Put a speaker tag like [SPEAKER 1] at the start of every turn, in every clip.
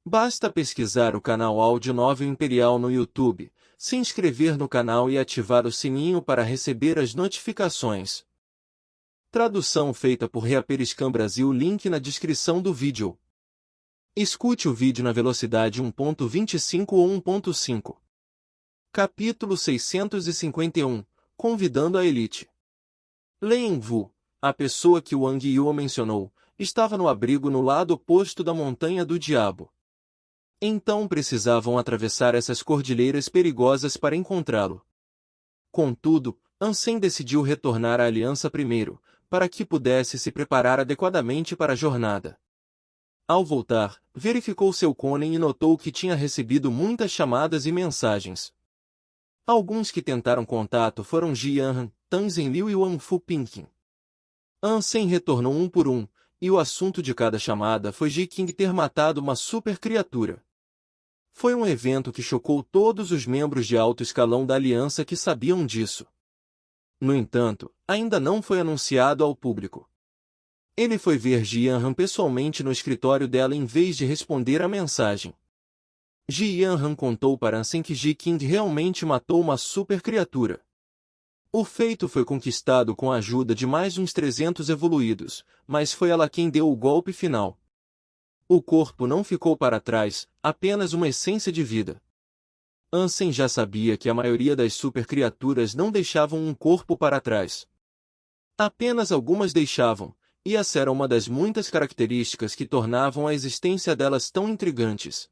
[SPEAKER 1] Basta pesquisar o canal Áudio Novel Imperial no YouTube, se inscrever no canal e ativar o sininho para receber as notificações. Tradução feita por Reaperiscan Brasil. Link na descrição do vídeo. Escute o vídeo na velocidade 1.25 ou 1.5. Capítulo 651. Convidando a elite. Lien Wu, a pessoa que Wang Yuan mencionou, estava no abrigo no lado oposto da Montanha do Diabo. Então precisavam atravessar essas cordilheiras perigosas para encontrá-lo. Contudo, Ansem decidiu retornar à Aliança primeiro, para que pudesse se preparar adequadamente para a jornada. Ao voltar, verificou seu Conen e notou que tinha recebido muitas chamadas e mensagens. Alguns que tentaram contato foram Ji Yanran, Tang Zhenliu e Wang Fu Pinqin. Ansem retornou um por um, e o assunto de cada chamada foi Ji Qing ter matado uma super criatura. Foi um evento que chocou todos os membros de alto escalão da Aliança que sabiam disso. No entanto, ainda não foi anunciado ao público. Ele foi ver Ji Yanran pessoalmente no escritório dela em vez de responder à mensagem. Ji Yanran contou para Ansem que Ji Qing realmente matou uma super criatura. O feito foi conquistado com a ajuda de mais uns 300 evoluídos, mas foi ela quem deu o golpe final. O corpo não ficou para trás, apenas uma essência de vida. Ansem já sabia que a maioria das supercriaturas não deixavam um corpo para trás. Apenas algumas deixavam, e essa era uma das muitas características que tornavam a existência delas tão intrigantes.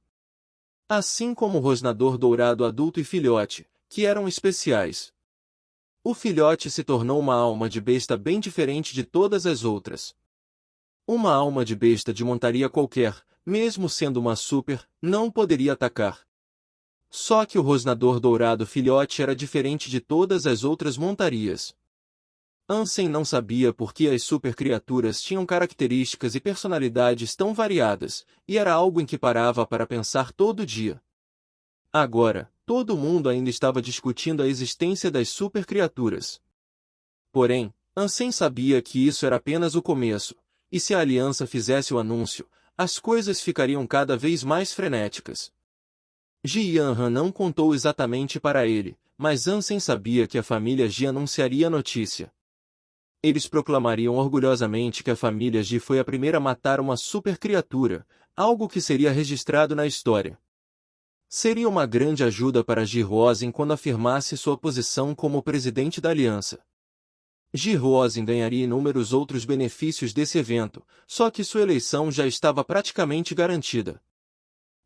[SPEAKER 1] Assim como o rosnador dourado adulto e filhote, que eram especiais. O filhote se tornou uma alma de besta bem diferente de todas as outras. Uma alma de besta de montaria qualquer, mesmo sendo uma super, não poderia atacar. Só que o rosnador dourado filhote era diferente de todas as outras montarias. Ansem não sabia por que as supercriaturas tinham características e personalidades tão variadas, e era algo em que parava para pensar todo dia. Agora, todo mundo ainda estava discutindo a existência das supercriaturas. Porém, Ansem sabia que isso era apenas o começo, e se a Aliança fizesse o anúncio, as coisas ficariam cada vez mais frenéticas. Ji Yanran não contou exatamente para ele, mas Ansem sabia que a família Ji anunciaria a notícia. Eles proclamariam orgulhosamente que a família Ji foi a primeira a matar uma supercriatura, algo que seria registrado na história. Seria uma grande ajuda para Ji Rosen quando afirmasse sua posição como presidente da Aliança. Ji Rosen ganharia inúmeros outros benefícios desse evento, só que sua eleição já estava praticamente garantida.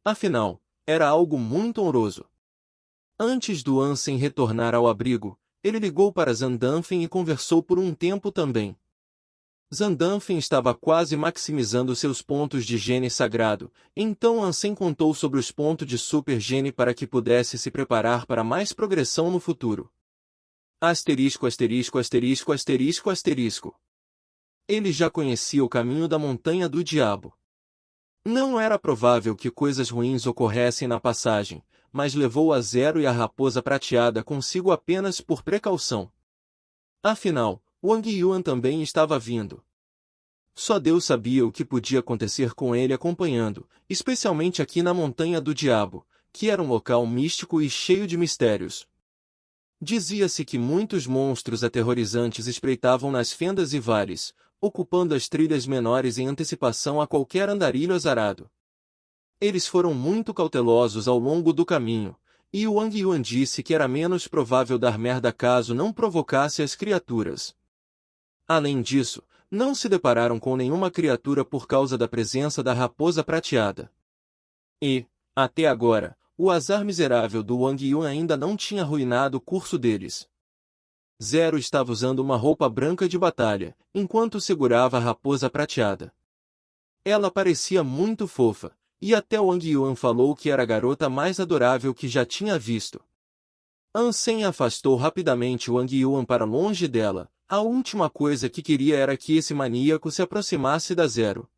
[SPEAKER 1] Afinal, era algo muito honroso. Antes do Ansem retornar ao abrigo, ele ligou para Zandanfen e conversou por um tempo também. Zandanfen estava quase maximizando seus pontos de gene sagrado, então Ansem contou sobre os pontos de super gene para que pudesse se preparar para mais progressão no futuro. Asterisco, asterisco, asterisco, asterisco, asterisco. Ele já conhecia o caminho da Montanha do Diabo. Não era provável que coisas ruins ocorressem na passagem, mas levou a Zero e a Raposa Prateada consigo apenas por precaução. Afinal, Wang Yuan também estava vindo. Só Deus sabia o que podia acontecer com ele acompanhando, especialmente aqui na Montanha do Diabo, que era um local místico e cheio de mistérios. Dizia-se que muitos monstros aterrorizantes espreitavam nas fendas e vales, ocupando as trilhas menores em antecipação a qualquer andarilho azarado. Eles foram muito cautelosos ao longo do caminho, e Wang Yuan disse que era menos provável dar merda caso não provocasse as criaturas. Além disso, não se depararam com nenhuma criatura por causa da presença da Raposa Prateada. E, até agora, o azar miserável do Wang Yuan ainda não tinha arruinado o curso deles. Zero estava usando uma roupa branca de batalha, enquanto segurava a Raposa Prateada. Ela parecia muito fofa, e até Wang Yuan falou que era a garota mais adorável que já tinha visto. Ansem afastou rapidamente Wang Yuan para longe dela, a última coisa que queria era que esse maníaco se aproximasse da Zero.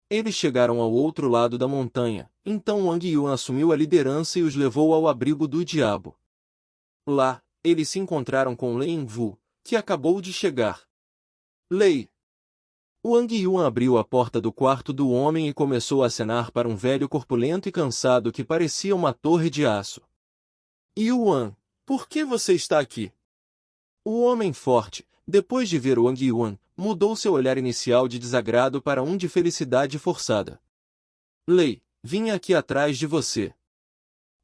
[SPEAKER 1] Eles chegaram ao outro lado da montanha, então Wang Yuan assumiu a liderança e os levou ao abrigo do diabo. Lá, eles se encontraram com Lien Wu, que acabou de chegar. Lei! Wang Yuan abriu a porta do quarto do homem e começou a acenar para um velho corpulento e cansado que parecia uma torre de aço. Yuan, por que você está aqui? O homem forte, depois de ver Wang Yuan, mudou seu olhar inicial de desagrado para um de felicidade forçada. Lei, vim aqui atrás de você.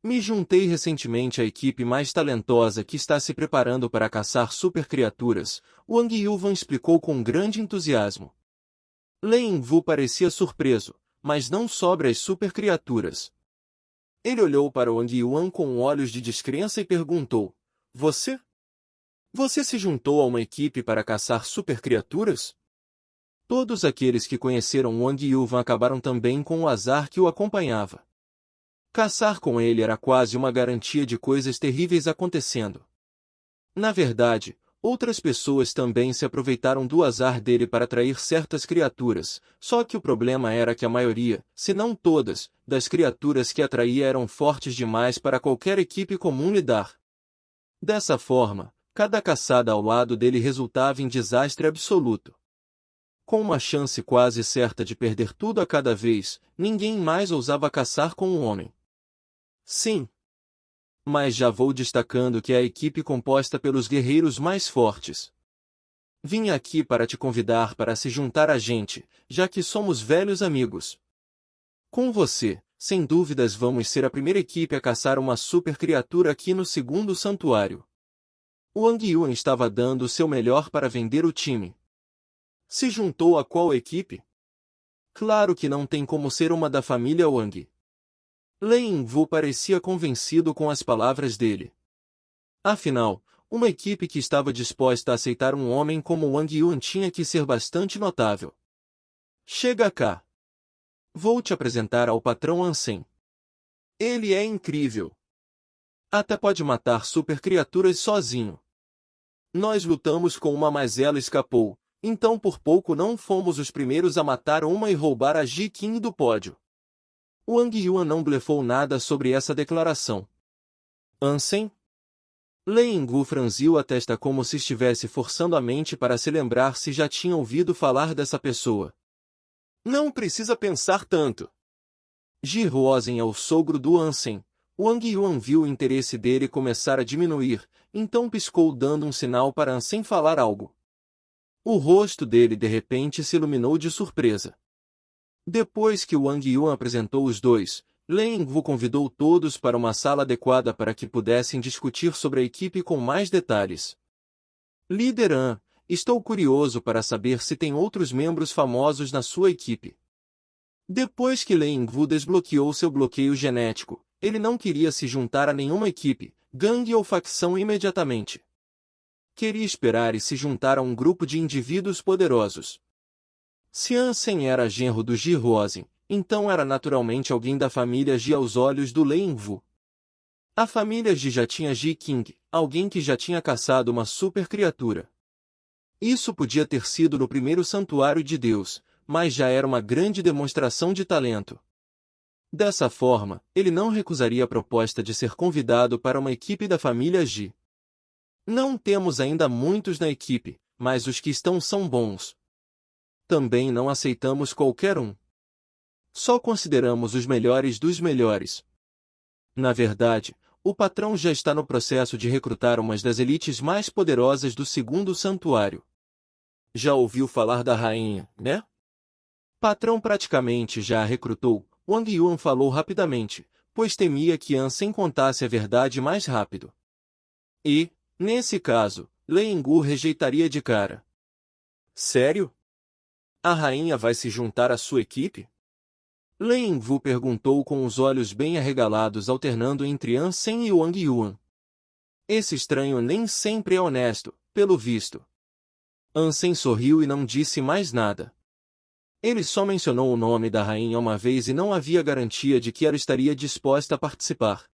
[SPEAKER 1] Me juntei recentemente à equipe mais talentosa que está se preparando para caçar supercriaturas, Wang Yuan explicou com grande entusiasmo. Lei Yingwu parecia surpreso, mas não sobre as supercriaturas. Ele olhou para Wang Yuan com olhos de descrença e perguntou, Você? Você se juntou a uma equipe para caçar supercriaturas? Todos aqueles que conheceram Wang Yuan acabaram também com o azar que o acompanhava. Caçar com ele era quase uma garantia de coisas terríveis acontecendo. Na verdade, outras pessoas também se aproveitaram do azar dele para atrair certas criaturas, só que o problema era que a maioria, se não todas, das criaturas que atraía eram fortes demais para qualquer equipe comum lidar. Dessa forma, cada caçada ao lado dele resultava em desastre absoluto. Com uma chance quase certa de perder tudo a cada vez, ninguém mais ousava caçar com o homem. Sim. Mas já vou destacando que é a equipe composta pelos guerreiros mais fortes. Vim aqui para te convidar para se juntar a gente, já que somos velhos amigos. Com você, sem dúvidas vamos ser a primeira equipe a caçar uma super criatura aqui no segundo santuário. Wang Yuan estava dando o seu melhor para vender o time. Se juntou a qual equipe? Claro que não tem como ser uma da família Wang. Lei Yingwu parecia convencido com as palavras dele. Afinal, uma equipe que estava disposta a aceitar um homem como Wang Yuan tinha que ser bastante notável. Chega cá. Vou te apresentar ao patrão Ansem. Ele é incrível. Até pode matar supercriaturas sozinho. Nós lutamos com uma mas ela escapou, então por pouco não fomos os primeiros a matar uma e roubar a Ji Qing do pódio. Wang Yuan não blefou nada sobre essa declaração. Ansem? Lei Yingwu franziu a testa como se estivesse forçando a mente para se lembrar se já tinha ouvido falar dessa pessoa. Não precisa pensar tanto. Ji Huozhen é o sogro do Ansem. Wang Yuan viu o interesse dele começar a diminuir, então piscou dando um sinal para Ansem falar algo. O rosto dele de repente se iluminou de surpresa. Depois que Wang Yuan apresentou os dois, Lei Yingwu convidou todos para uma sala adequada para que pudessem discutir sobre a equipe com mais detalhes. Líder An, estou curioso para saber se tem outros membros famosos na sua equipe. Depois que Lei Yingwu desbloqueou seu bloqueio genético, ele não queria se juntar a nenhuma equipe, gangue ou facção imediatamente. Queria esperar e se juntar a um grupo de indivíduos poderosos. Se Ansem era genro do Ji Huozhen, então era naturalmente alguém da família Ji aos olhos do Lei Yingwu. A família Ji já tinha Ji Qing, alguém que já tinha caçado uma super criatura. Isso podia ter sido no primeiro santuário de Deus, mas já era uma grande demonstração de talento. Dessa forma, ele não recusaria a proposta de ser convidado para uma equipe da família Ji. Não temos ainda muitos na equipe, mas os que estão são bons. Também não aceitamos qualquer um. Só consideramos os melhores dos melhores. Na verdade, o patrão já está no processo de recrutar umas das elites mais poderosas do segundo santuário. Já ouviu falar da rainha, né? Patrão praticamente já a recrutou, Wang Yuan falou rapidamente, pois temia que Ansem contasse a verdade mais rápido. E, nesse caso, Lei Yingwu rejeitaria de cara. Sério? A rainha vai se juntar à sua equipe? Lei Yingwu perguntou com os olhos bem arregalados alternando entre Ansem e Wang Yuan. Esse estranho nem sempre é honesto, pelo visto. Ansem sorriu e não disse mais nada. Ele só mencionou o nome da rainha uma vez e não havia garantia de que ela estaria disposta a participar.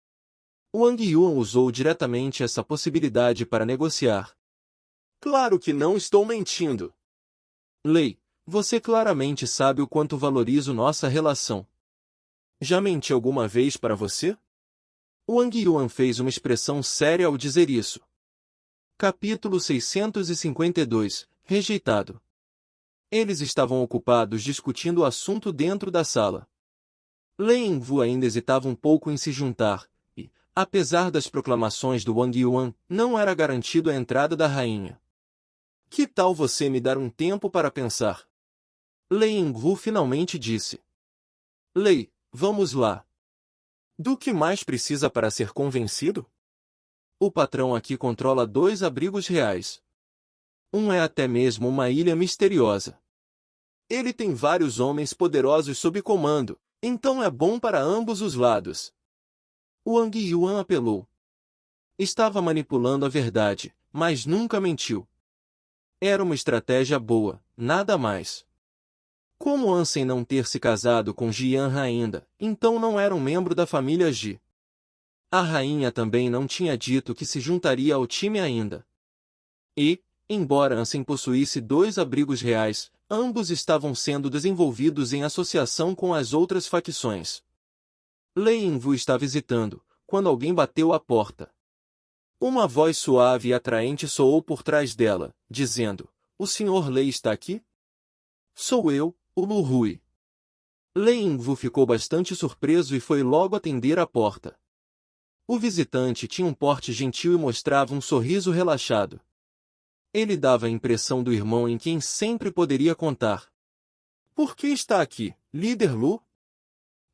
[SPEAKER 1] Wang Yuan usou diretamente essa possibilidade para negociar. Claro que não estou mentindo. Lei, você claramente sabe o quanto valorizo nossa relação. Já menti alguma vez para você? Wang Yuan fez uma expressão séria ao dizer isso. Capítulo 652, Rejeitado. Eles estavam ocupados discutindo o assunto dentro da sala. Lei Yingwu ainda hesitava um pouco em se juntar, e, apesar das proclamações do Wang Yuan, não era garantido a entrada da rainha. Que tal você me dar um tempo para pensar? Lei Yingwu finalmente disse. Lei, vamos lá. Do que mais precisa para ser convencido? O patrão aqui controla 2 abrigos reais. Um é até mesmo uma ilha misteriosa. Ele tem vários homens poderosos sob comando, então é bom para ambos os lados. Wang Yuan apelou. Estava manipulando a verdade, mas nunca mentiu. Era uma estratégia boa, nada mais. Como Ansem não ter se casado com Jian ainda, então não era um membro da família Ji. A rainha também não tinha dito que se juntaria ao time ainda. E, embora Ansem possuísse 2 abrigos reais, ambos estavam sendo desenvolvidos em associação com as outras facções. Lei Yingwu está visitando, quando alguém bateu à porta. Uma voz suave e atraente soou por trás dela, dizendo, "O Sr. Lei está aqui?" "Sou eu, o Lu Hui." Lei Yingwu ficou bastante surpreso e foi logo atender a porta. O visitante tinha um porte gentil e mostrava um sorriso relaxado. Ele dava a impressão do irmão em quem sempre poderia contar. "Por que está aqui, líder Lu?"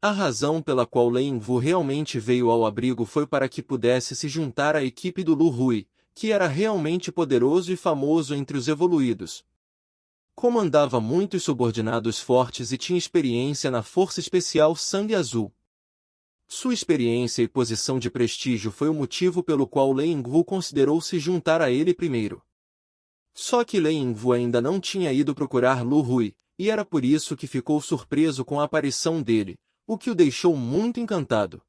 [SPEAKER 1] A razão pela qual Lei Yingwu realmente veio ao abrigo foi para que pudesse se juntar à equipe do Lu Hui, que era realmente poderoso e famoso entre os evoluídos. Comandava muitos subordinados fortes e tinha experiência na Força Especial Sangue Azul. Sua experiência e posição de prestígio foi o motivo pelo qual Lei Yingwu considerou se juntar a ele primeiro. Só que Lei Yingwu ainda não tinha ido procurar Lu Hui, e era por isso que ficou surpreso com a aparição dele, o que o deixou muito encantado.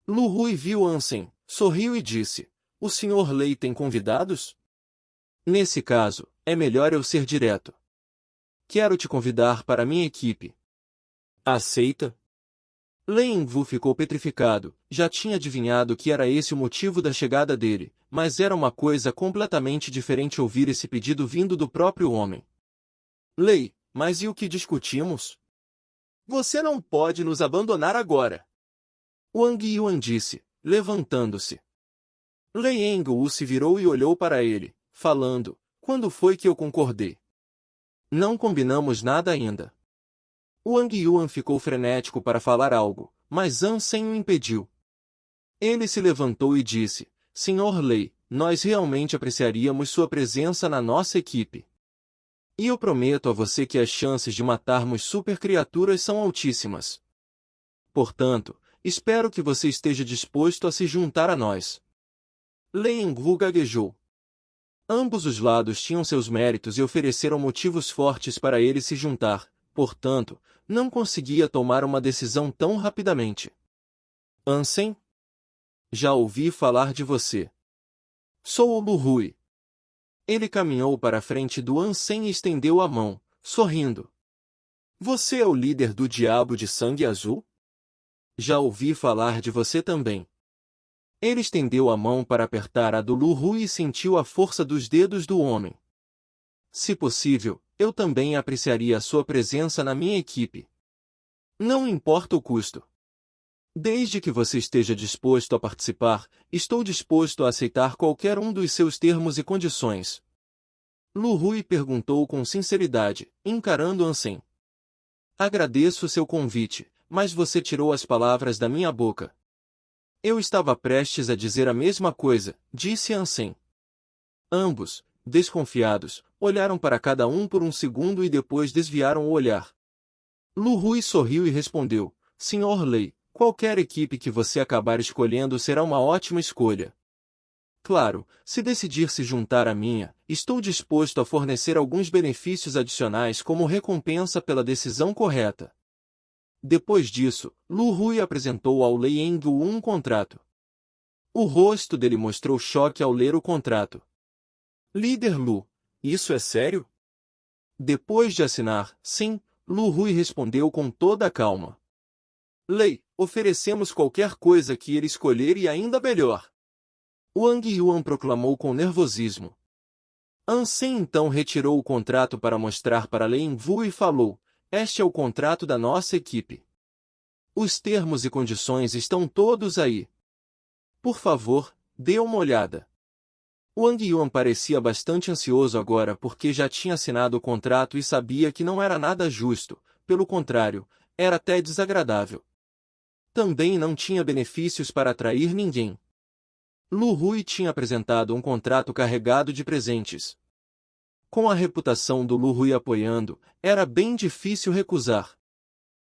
[SPEAKER 1] Lu Hui viu Ansem, sorriu e disse, "O Sr. Lei tem convidados?" "Nesse caso, é melhor eu ser direto. Quero te convidar para minha equipe. Aceita?" Lei Yingwu ficou petrificado, já tinha adivinhado que era esse o motivo da chegada dele, mas era uma coisa completamente diferente ouvir esse pedido vindo do próprio homem. "Lei, mas e o que discutimos? Você não pode nos abandonar agora." Wang Yuan disse, levantando-se. Lei Yingwu se virou e olhou para ele, falando, "Quando foi que eu concordei? Não combinamos nada ainda." Wang Yuan ficou frenético para falar algo, mas Ansem o impediu. Ele se levantou e disse, "Sr. Lei, nós realmente apreciaríamos sua presença na nossa equipe. E eu prometo a você que as chances de matarmos supercriaturas são altíssimas. Portanto, espero que você esteja disposto a se juntar a nós." Lei Yingwu gaguejou. Ambos os lados tinham seus méritos e ofereceram motivos fortes para ele se juntar, portanto, não conseguia tomar uma decisão tão rapidamente. "Ansem? Já ouvi falar de você. Sou o Lu Hui." Ele caminhou para a frente do Ansem e estendeu a mão, sorrindo. "Você é o líder do Diabo de Sangue Azul? Já ouvi falar de você também." Ele estendeu a mão para apertar a do Lu Hui e sentiu a força dos dedos do homem. "Se possível, eu também apreciaria a sua presença na minha equipe. Não importa o custo. Desde que você esteja disposto a participar, estou disposto a aceitar qualquer um dos seus termos e condições." Lu Hui perguntou com sinceridade, encarando Ansem. "Agradeço seu convite, mas você tirou as palavras da minha boca." "Eu estava prestes a dizer a mesma coisa", disse Ansem. Ambos, desconfiados, olharam para cada um por um segundo e depois desviaram o olhar. Lu Hui sorriu e respondeu, "Sr. Lei, qualquer equipe que você acabar escolhendo será uma ótima escolha. Claro, se decidir se juntar à minha, estou disposto a fornecer alguns benefícios adicionais como recompensa pela decisão correta." Depois disso, Lu Hui apresentou ao Lei Yingwu um contrato. O rosto dele mostrou choque ao ler o contrato. "Líder Lu, isso é sério?" Depois de assinar, "Sim", Lu Hui respondeu com toda a calma. "Lei, oferecemos qualquer coisa que ele escolher e ainda melhor." Wang Yuan proclamou com nervosismo. Ansem então retirou o contrato para mostrar para Lin Wu e falou: "Este é o contrato da nossa equipe. Os termos e condições estão todos aí. Por favor, dê uma olhada." Wang Yuan parecia bastante ansioso agora porque já tinha assinado o contrato e sabia que não era nada justo, pelo contrário, era até desagradável. Também não tinha benefícios para atrair ninguém. Lu Hui tinha apresentado um contrato carregado de presentes. Com a reputação do Lu Hui apoiando, era bem difícil recusar.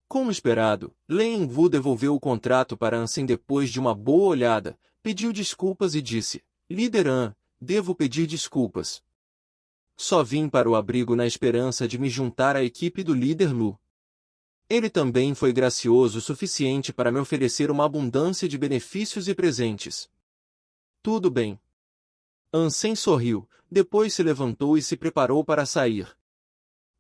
[SPEAKER 1] Como esperado, Lin Wu devolveu o contrato para Ansem depois de uma boa olhada, pediu desculpas e disse: "Líder An, devo pedir desculpas. Só vim para o abrigo na esperança de me juntar à equipe do líder Lu. Ele também foi gracioso o suficiente para me oferecer uma abundância de benefícios e presentes." "Tudo bem." Ansem sorriu, depois se levantou e se preparou para sair.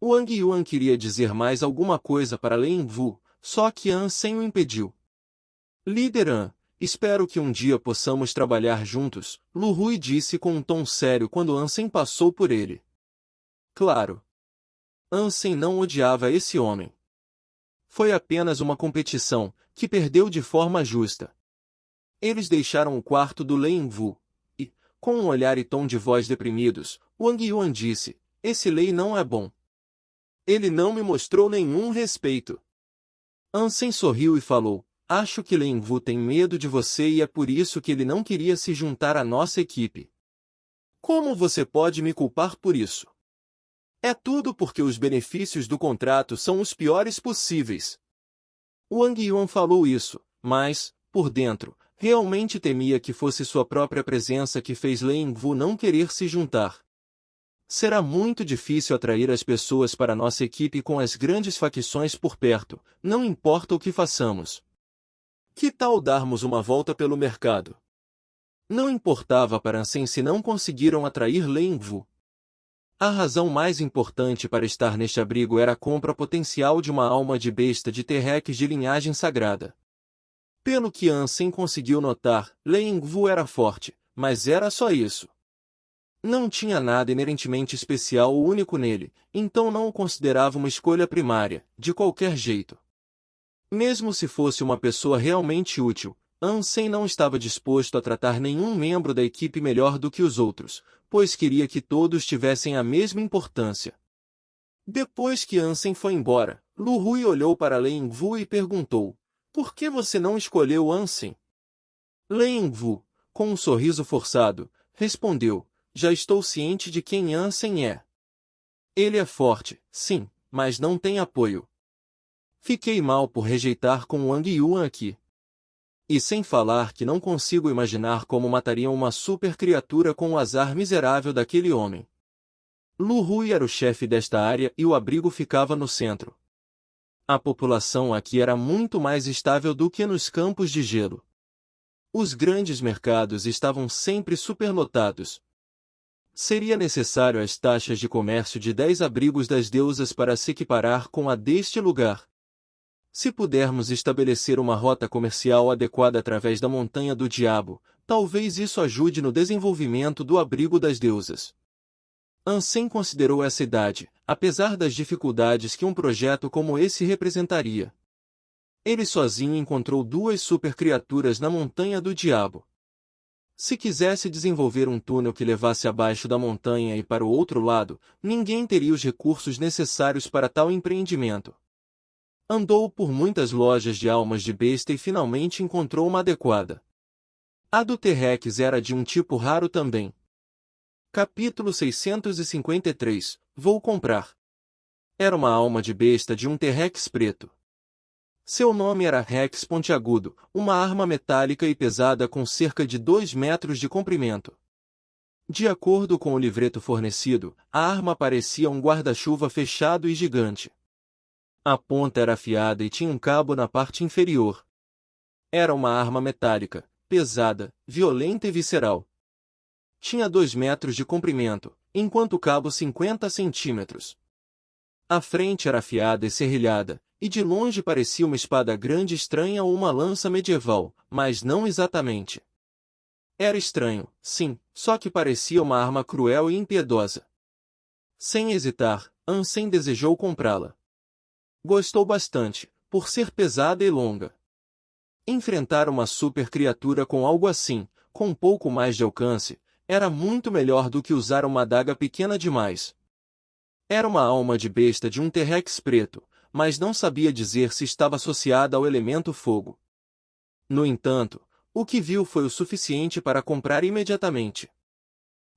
[SPEAKER 1] Wang Yuan queria dizer mais alguma coisa para Lin Wu, só que Ansem o impediu. "Líder An, espero que um dia possamos trabalhar juntos", Lu Hui disse com um tom sério quando Ansem passou por ele. Claro. Ansem não odiava esse homem. Foi apenas uma competição, que perdeu de forma justa. Eles deixaram o quarto do Lin Wu, e, com um olhar e tom de voz deprimidos, Wang Yuan disse: "Esse Lei não é bom. Ele não me mostrou nenhum respeito." Ansem sorriu e falou: "Acho que Lin Wu tem medo de você e é por isso que ele não queria se juntar à nossa equipe. Como você pode me culpar por isso? É tudo porque os benefícios do contrato são os piores possíveis." Wang Yuan falou isso, mas, por dentro, realmente temia que fosse sua própria presença que fez Lin Wu não querer se juntar. Será muito difícil atrair as pessoas para nossa equipe com as grandes facções por perto, não importa o que façamos. Que tal darmos uma volta pelo mercado? Não importava para Ansem se não conseguiram atrair Lin Wu. A razão mais importante para estar neste abrigo era a compra potencial de uma alma de besta de terreques de linhagem sagrada. Pelo que Ansem conseguiu notar, Lin Wu era forte, mas era só isso. Não tinha nada inerentemente especial ou único nele, então não o considerava uma escolha primária, de qualquer jeito. Mesmo se fosse uma pessoa realmente útil, Ansem não estava disposto a tratar nenhum membro da equipe melhor do que os outros, pois queria que todos tivessem a mesma importância. Depois que Ansem foi embora, Lu Hui olhou para Lin Wu e perguntou: "Por que você não escolheu Ansem?" Lin Wu, com um sorriso forçado, respondeu: "Já estou ciente de quem Ansem é. Ele é forte, sim, mas não tem apoio. Fiquei mal por rejeitar com Wang Yuan aqui. E sem falar que não consigo imaginar como matariam uma super criatura com o azar miserável daquele homem." Lu Hui era o chefe desta área e o abrigo ficava no centro. A população aqui era muito mais estável do que nos campos de gelo. Os grandes mercados estavam sempre superlotados. Seria necessário as taxas de comércio de 10 abrigos das deusas para se equiparar com a deste lugar. Se pudermos estabelecer uma rota comercial adequada através da Montanha do Diabo, talvez isso ajude no desenvolvimento do abrigo das deusas. Ansem considerou essa idade, apesar das dificuldades que um projeto como esse representaria. Ele sozinho encontrou 2 supercriaturas na Montanha do Diabo. Se quisesse desenvolver um túnel que levasse abaixo da montanha e para o outro lado, ninguém teria os recursos necessários para tal empreendimento. Andou por muitas lojas de almas de besta e finalmente encontrou uma adequada. A do T-Rex era de um tipo raro também. Capítulo 653 – Vou comprar. Era uma alma de besta de um T-Rex preto. Seu nome era Rex Pontiagudo, uma arma metálica e pesada com cerca de 2 metros de comprimento. De acordo com o livreto fornecido, a arma parecia um guarda-chuva fechado e gigante. A ponta era afiada e tinha um cabo na parte inferior. Era uma arma metálica, pesada, violenta e visceral. Tinha 2 metros de comprimento, enquanto o cabo 50 centímetros. A frente era afiada e serrilhada, e de longe parecia uma espada grande estranha ou uma lança medieval, mas não exatamente. Era estranho, sim, só que parecia uma arma cruel e impiedosa. Sem hesitar, Ansem desejou comprá-la. Gostou bastante, por ser pesada e longa. Enfrentar uma super criatura com algo assim, com um pouco mais de alcance, era muito melhor do que usar uma adaga pequena demais. Era uma alma de besta de um T-Rex preto, mas não sabia dizer se estava associada ao elemento fogo. No entanto, o que viu foi o suficiente para comprar imediatamente.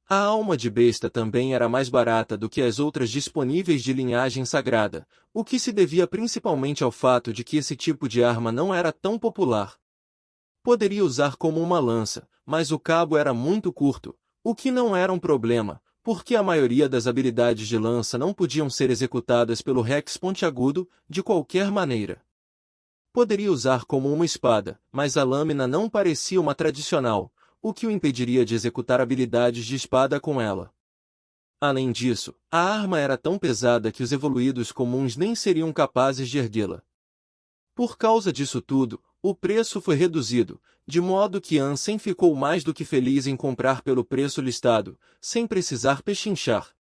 [SPEAKER 1] A alma de besta também era mais barata do que as outras disponíveis de linhagem sagrada, o que se devia principalmente ao fato de que esse tipo de arma não era tão popular. Poderia usar como uma lança, mas o cabo era muito curto, o que não era um problema, porque a maioria das habilidades de lança não podiam ser executadas pelo Rex pontiagudo, de qualquer maneira. Poderia usar como uma espada, mas a lâmina não parecia uma tradicional, o que o impediria de executar habilidades de espada com ela. Além disso, a arma era tão pesada que os evoluídos comuns nem seriam capazes de erguê-la. Por causa disso tudo, o preço foi reduzido, de modo que Ansem ficou mais do que feliz em comprar pelo preço listado, sem precisar pechinchar.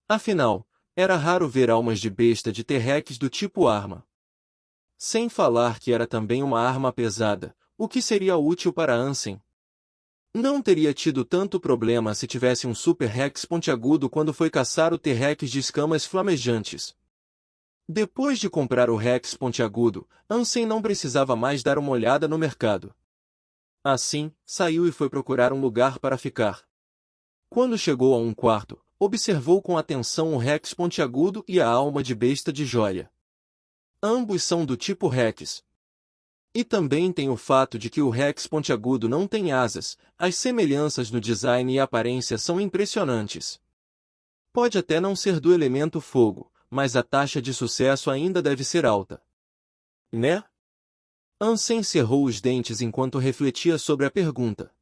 [SPEAKER 1] Afinal, era raro ver almas de besta de T-Rex do tipo arma. Sem falar que era também uma arma pesada, o que seria útil para Ansem. Não teria tido tanto problema se tivesse um Super Rex pontiagudo quando foi caçar o T-Rex de escamas flamejantes. Depois de comprar o Rex pontiagudo, Ansem não precisava mais dar uma olhada no mercado. Assim, saiu e foi procurar um lugar para ficar. Quando chegou a um quarto, observou com atenção o Rex pontiagudo e a alma de besta de joia. Ambos são do tipo Rex. E também tem o fato de que o Rex pontiagudo não tem asas, as semelhanças no design e aparência são impressionantes. Pode até não ser do elemento fogo, mas a taxa de sucesso ainda deve ser alta. Né? Ansem cerrou os dentes enquanto refletia sobre a pergunta.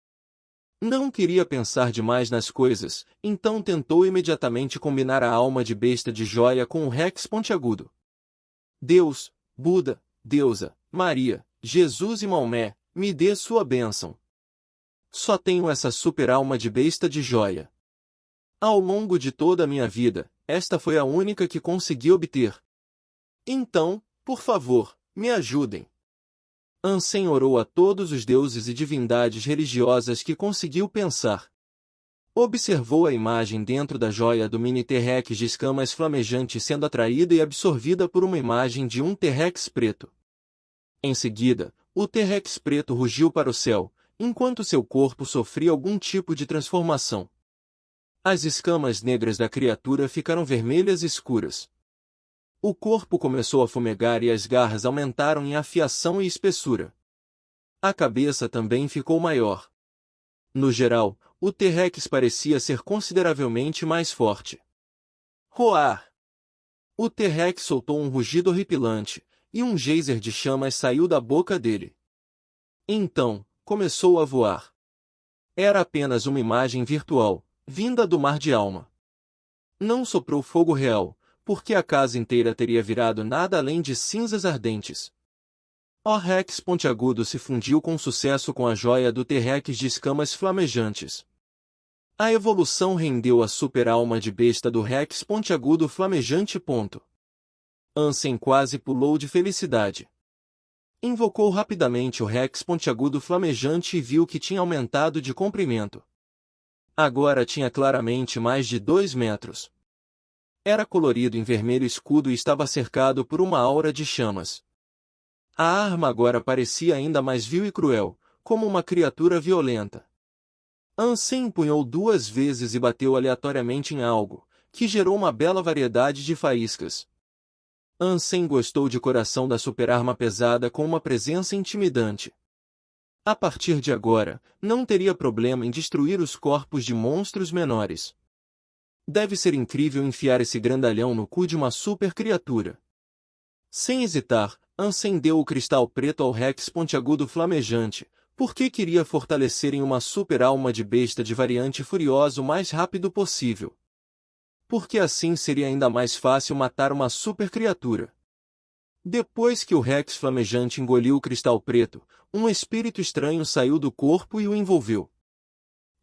[SPEAKER 1] Não queria pensar demais nas coisas, então tentou imediatamente combinar a alma de besta de joia com o Rex pontiagudo. Deus, Buda, Deusa, Maria, Jesus e Maomé, me dê sua bênção. Só tenho essa super alma de besta de joia. Ao longo de toda a minha vida, esta foi a única que consegui obter. Então, por favor, me ajudem. Ansem orou a todos os deuses e divindades religiosas que conseguiu pensar. Observou a imagem dentro da joia do mini T-Rex de escamas flamejantes sendo atraída e absorvida por uma imagem de um T-Rex preto. Em seguida, o T-Rex preto rugiu para o céu, enquanto seu corpo sofria algum tipo de transformação. As escamas negras da criatura ficaram vermelhas escuras. O corpo começou a fumegar e as garras aumentaram em afiação e espessura. A cabeça também ficou maior. No geral, o T-Rex parecia ser consideravelmente mais forte. Roar! O T-Rex soltou um rugido horripilante, e um geyser de chamas saiu da boca dele. Então, começou a voar. Era apenas uma imagem virtual, vinda do mar de alma. Não soprou fogo real, porque a casa inteira teria virado nada além de cinzas ardentes. O Rex pontiagudo se fundiu com sucesso com a joia do T-Rex de escamas flamejantes. A evolução rendeu a super alma de besta do Rex pontiagudo flamejante. Ansem quase pulou de felicidade. Invocou rapidamente o Rex pontiagudo flamejante e viu que tinha aumentado de comprimento. Agora tinha claramente mais de 2 metros. Era colorido em vermelho escudo e estava cercado por uma aura de chamas. A arma agora parecia ainda mais vil e cruel, como uma criatura violenta. Ansem empunhou 2 vezes e bateu aleatoriamente em algo, que gerou uma bela variedade de faíscas. Ansem gostou de coração da super-arma pesada com uma presença intimidante. A partir de agora, não teria problema em destruir os corpos de monstros menores. Deve ser incrível enfiar esse grandalhão no cu de uma super criatura. Sem hesitar, Ansem deu o cristal preto ao Rex pontiagudo flamejante, porque queria fortalecer em uma super alma de besta de variante furiosa o mais rápido possível. Porque assim seria ainda mais fácil matar uma super criatura. Depois que o Rex flamejante engoliu o cristal preto, um espírito estranho saiu do corpo e o envolveu.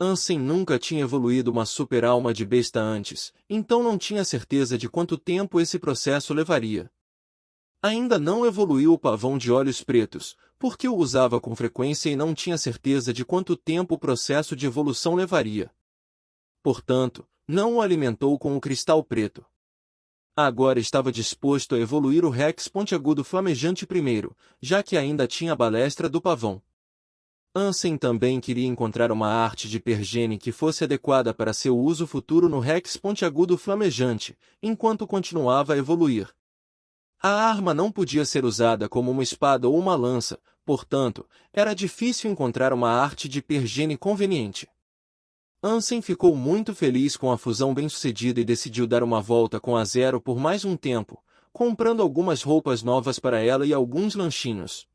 [SPEAKER 1] Ansem nunca tinha evoluído uma super-alma de besta antes, então não tinha certeza de quanto tempo esse processo levaria. Ainda não evoluiu o pavão de olhos pretos, porque o usava com frequência e não tinha certeza de quanto tempo o processo de evolução levaria. Portanto, não o alimentou com o cristal preto. Agora estava disposto a evoluir o Rex pontiagudo flamejante primeiro, já que ainda tinha a balestra do pavão. Ansem também queria encontrar uma arte de Pergene que fosse adequada para seu uso futuro no Rex pontiagudo flamejante, enquanto continuava a evoluir. A arma não podia ser usada como uma espada ou uma lança, portanto, era difícil encontrar uma arte de Pergene conveniente. Ansem ficou muito feliz com a fusão bem-sucedida e decidiu dar uma volta com a Zero por mais um tempo, comprando algumas roupas novas para ela e alguns lanchinhos.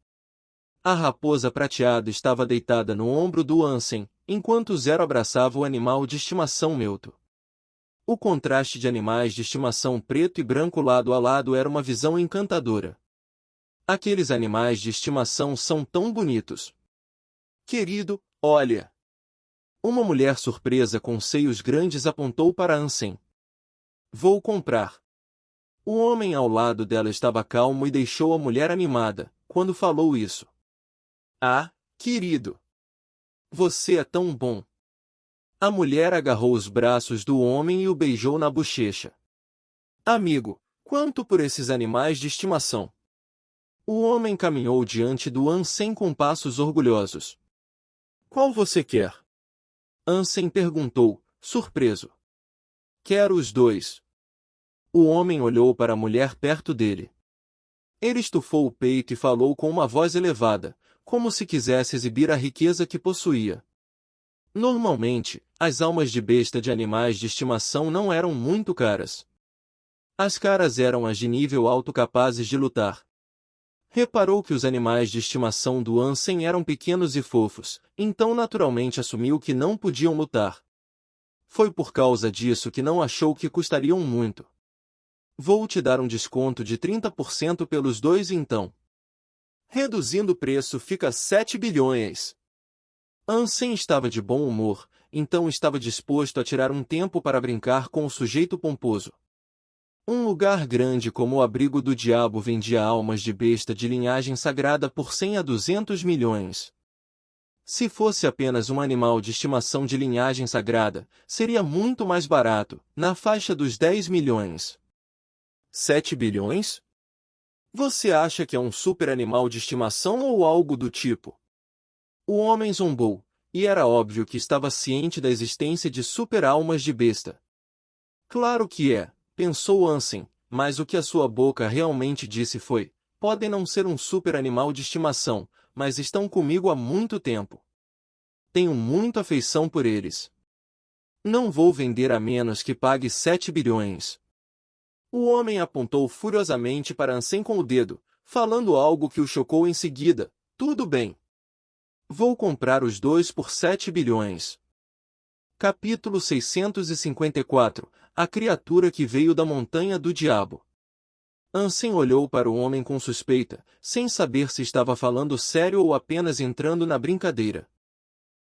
[SPEAKER 1] A raposa prateada estava deitada no ombro do Ansem, enquanto Zero abraçava o animal de estimação Meuto. O contraste de animais de estimação preto e branco lado a lado era uma visão encantadora. Aqueles animais de estimação são tão bonitos. Querido, olha! Uma mulher surpresa com seios grandes apontou para Ansem. Vou comprar. O homem ao lado dela estava calmo e deixou a mulher animada, quando falou isso. Ah, querido! Você é tão bom! A mulher agarrou os braços do homem e o beijou na bochecha. Amigo, quanto por esses animais de estimação? O homem caminhou diante do Ansem com passos orgulhosos. Qual você quer? Ansem perguntou, surpreso. Quero os dois. O homem olhou para a mulher perto dele. Ele estufou o peito e falou com uma voz elevada, como se quisesse exibir a riqueza que possuía. Normalmente, as almas de besta de animais de estimação não eram muito caras. As caras eram as de nível alto capazes de lutar. Reparou que os animais de estimação do Ansem eram pequenos e fofos, então naturalmente assumiu que não podiam lutar. Foi por causa disso que não achou que custariam muito. Vou te dar um desconto de 30% pelos dois então. Reduzindo o preço fica 7 bilhões. Ansem estava de bom humor, então estava disposto a tirar um tempo para brincar com o sujeito pomposo. Um lugar grande como o abrigo do diabo vendia almas de besta de linhagem sagrada por 100 a 200 milhões. Se fosse apenas um animal de estimação de linhagem sagrada, seria muito mais barato, na faixa dos 10 milhões. 7 bilhões? Você acha que é um super animal de estimação ou algo do tipo? O homem zombou, e era óbvio que estava ciente da existência de super-almas de besta. Claro que é, pensou Ansem, mas o que a sua boca realmente disse foi: podem não ser um super-animal de estimação, mas estão comigo há muito tempo. Tenho muita afeição por eles. Não vou vender a menos que pague 7 bilhões. O homem apontou furiosamente para Ansem com o dedo, falando algo que o chocou em seguida. Tudo bem. Vou comprar os dois por 7 bilhões. Capítulo 654 A criatura que veio da montanha do diabo. Ansem olhou para o homem com suspeita, sem saber se estava falando sério ou apenas entrando na brincadeira.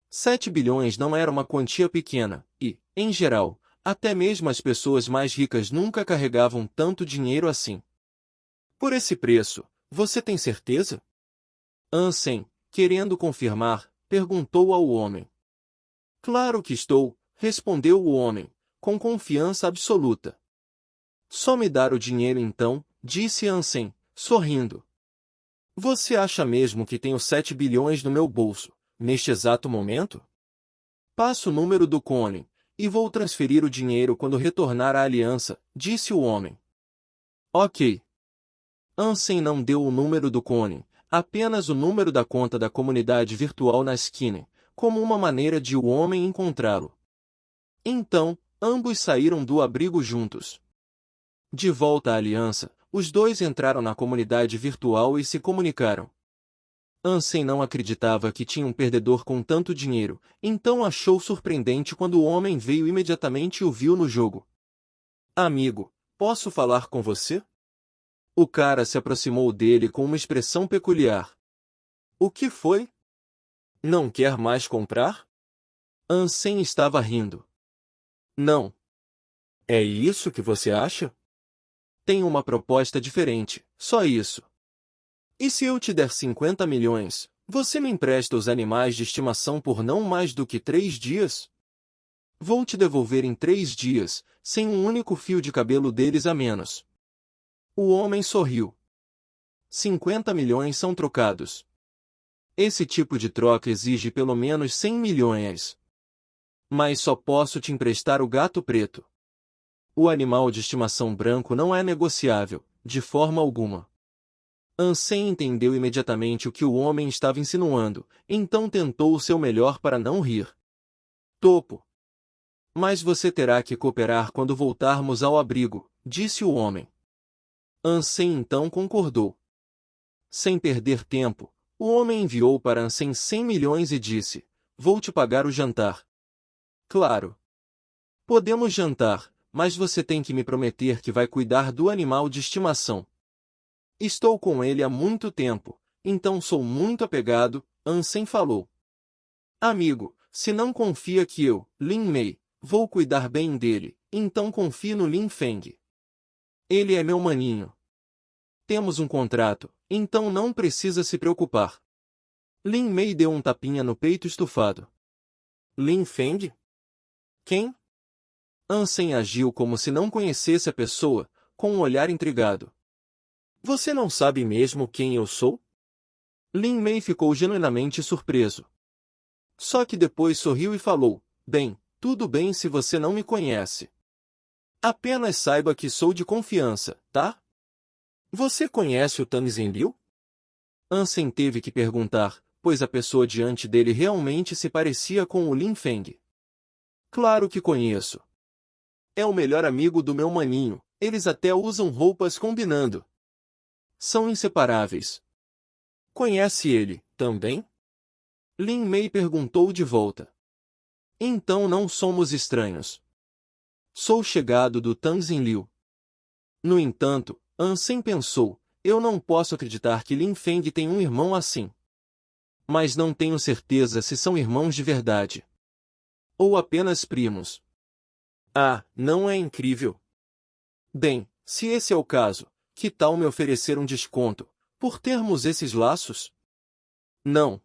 [SPEAKER 1] 7 bilhões não era uma quantia pequena, e, em geral, até mesmo as pessoas mais ricas nunca carregavam tanto dinheiro assim. Por esse preço, você tem certeza? Ansem, querendo confirmar, perguntou ao homem. Claro que estou, respondeu o homem, com confiança absoluta. Só me dar o dinheiro então, disse Ansem, sorrindo. Você acha mesmo que tenho 7 bilhões no meu bolso, neste exato momento? Passo o número do cone, e vou transferir o dinheiro quando retornar à aliança, disse o homem. Ok. Ansem não deu o número do cone, apenas o número da conta da comunidade virtual na esquina, como uma maneira de o homem encontrá-lo. Então, ambos saíram do abrigo juntos. De volta à aliança, os dois entraram na comunidade virtual e se comunicaram. Ansem não acreditava que tinha um perdedor com tanto dinheiro, então achou surpreendente quando o homem veio imediatamente e o viu no jogo. Amigo, posso falar com você? O cara se aproximou dele com uma expressão peculiar. O que foi? Não quer mais comprar? Ansem estava rindo. Não. É isso que você acha? Tenho uma proposta diferente, só isso. E se eu te der 50 milhões, você me empresta os animais de estimação por não mais do que 3 dias? Vou te devolver em 3 dias, sem um único fio de cabelo deles a menos. O homem sorriu. 50 milhões são trocados. Esse tipo de troca exige pelo menos 100 milhões. Mas só posso te emprestar o gato preto. O animal de estimação branco não é negociável, de forma alguma. Ansem entendeu imediatamente o que o homem estava insinuando, então tentou o seu melhor para não rir. Topo. Mas você terá que cooperar quando voltarmos ao abrigo, disse o homem. Ansem então concordou. Sem perder tempo, o homem enviou para Ansem 100 milhões e disse, vou te pagar o jantar. Claro. Podemos jantar, mas você tem que me prometer que vai cuidar do animal de estimação. Estou com ele há muito tempo, então sou muito apegado, Ansem falou. Amigo, se não confia que eu, Lin Mei, vou cuidar bem dele, então confie no Lin Feng. Ele é meu maninho. Temos um contrato, então não precisa se preocupar. Lin Mei deu um tapinha no peito estufado. Lin Feng? Quem? Ansem agiu como se não conhecesse a pessoa, com um olhar intrigado. Você não sabe mesmo quem eu sou? Lin Mei ficou genuinamente surpreso. Só que depois sorriu e falou, bem, tudo bem se você não me conhece. Apenas saiba que sou de confiança, tá? Você conhece o Tamizin Liu? Ansem teve que perguntar, pois a pessoa diante dele realmente se parecia com o Lin Feng. Claro que conheço. É o melhor amigo do meu maninho, eles até usam roupas combinando. São inseparáveis. Conhece ele, também? Lin Mei perguntou de volta. Então não somos estranhos. Sou chegado do Tamizin Liu. No entanto, Ansem pensou, eu não posso acreditar que Lin Feng tem um irmão assim. Mas não tenho certeza se são irmãos de verdade. Ou apenas primos. Ah, não é incrível? Bem, se esse é o caso, que tal me oferecer um desconto, por termos esses laços? Não.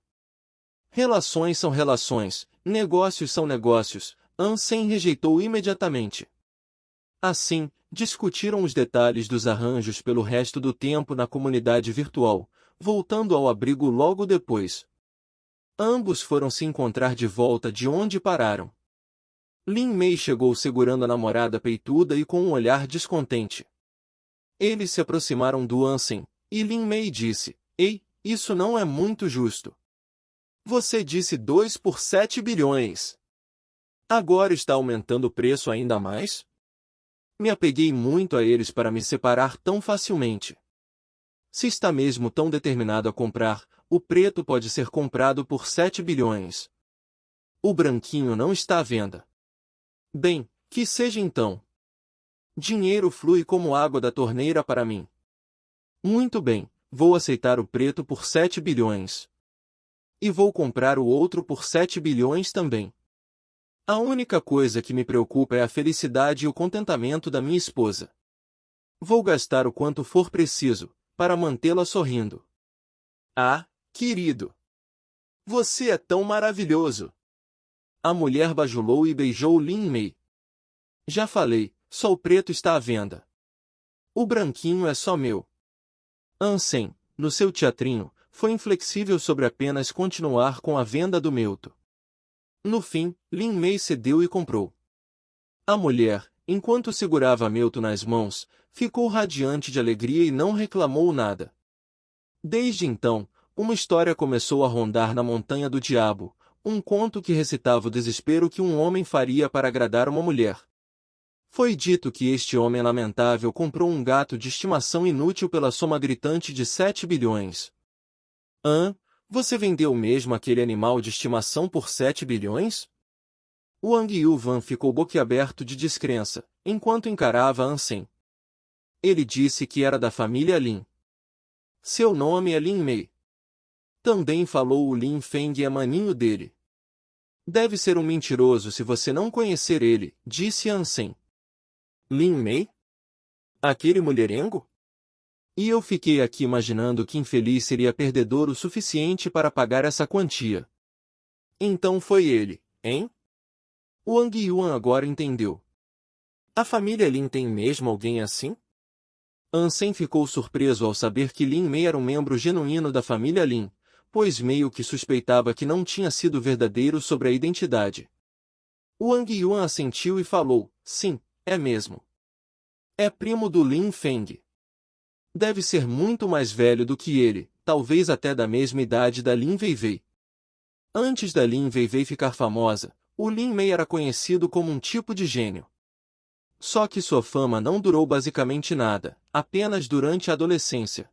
[SPEAKER 1] Relações são relações, negócios são negócios, Ansem rejeitou imediatamente. Assim, discutiram os detalhes dos arranjos pelo resto do tempo na comunidade virtual, voltando ao abrigo logo depois. Ambos foram se encontrar de volta de onde pararam. Lin Mei chegou segurando a namorada peituda e com um olhar descontente. Eles se aproximaram do Ansem, e Lin Mei disse, ei, isso não é muito justo. Você disse 2 por 7 bilhões. Agora está aumentando o preço ainda mais? Me apeguei muito a eles para me separar tão facilmente. Se está mesmo tão determinado a comprar, o preto pode ser comprado por 7 bilhões. O branquinho não está à venda. Bem, que seja então. Dinheiro flui como água da torneira para mim. Muito bem, vou aceitar o preto por 7 bilhões. E vou comprar o outro por 7 bilhões também. A única coisa que me preocupa é a felicidade e o contentamento da minha esposa. Vou gastar o quanto for preciso, para mantê-la sorrindo. Ah, querido! Você é tão maravilhoso! A mulher bajulou e beijou Lin Mei. Já falei, só o preto está à venda. O branquinho é só meu. Ansem, no seu teatrinho, foi inflexível sobre apenas continuar com a venda do Meuto. No fim, Lin Mei cedeu e comprou. A mulher, enquanto segurava Meuto nas mãos, ficou radiante de alegria e não reclamou nada. Desde então, uma história começou a rondar na Montanha do Diabo, um conto que recitava o desespero que um homem faria para agradar uma mulher. Foi dito que este homem lamentável comprou um gato de estimação inútil pela soma gritante de 7 bilhões. Você vendeu mesmo aquele animal de estimação por 7 bilhões? Wang Yuvan ficou boquiaberto de descrença, enquanto encarava Ansem. Ele disse que era da família Lin. Seu nome é Lin Mei. Também falou o Lin Feng é maninho dele. Deve ser um mentiroso se você não conhecer ele, disse Ansem. Lin Mei? Aquele mulherengo? E eu fiquei aqui imaginando que infeliz seria perdedor o suficiente para pagar essa quantia. Então foi ele, hein? Wang Yuan agora entendeu. A família Lin tem mesmo alguém assim? Ansem ficou surpreso ao saber que Lin Mei era um membro genuíno da família Lin, pois meio que suspeitava que não tinha sido verdadeiro sobre a identidade. Wang Yuan assentiu e falou, sim, é mesmo. É primo do Lin Feng. Deve ser muito mais velho do que ele, talvez até da mesma idade da Lin Weiwei. Antes da Lin Weiwei ficar famosa, o Lin Mei era conhecido como um tipo de gênio. Só que sua fama não durou basicamente nada, apenas durante a adolescência.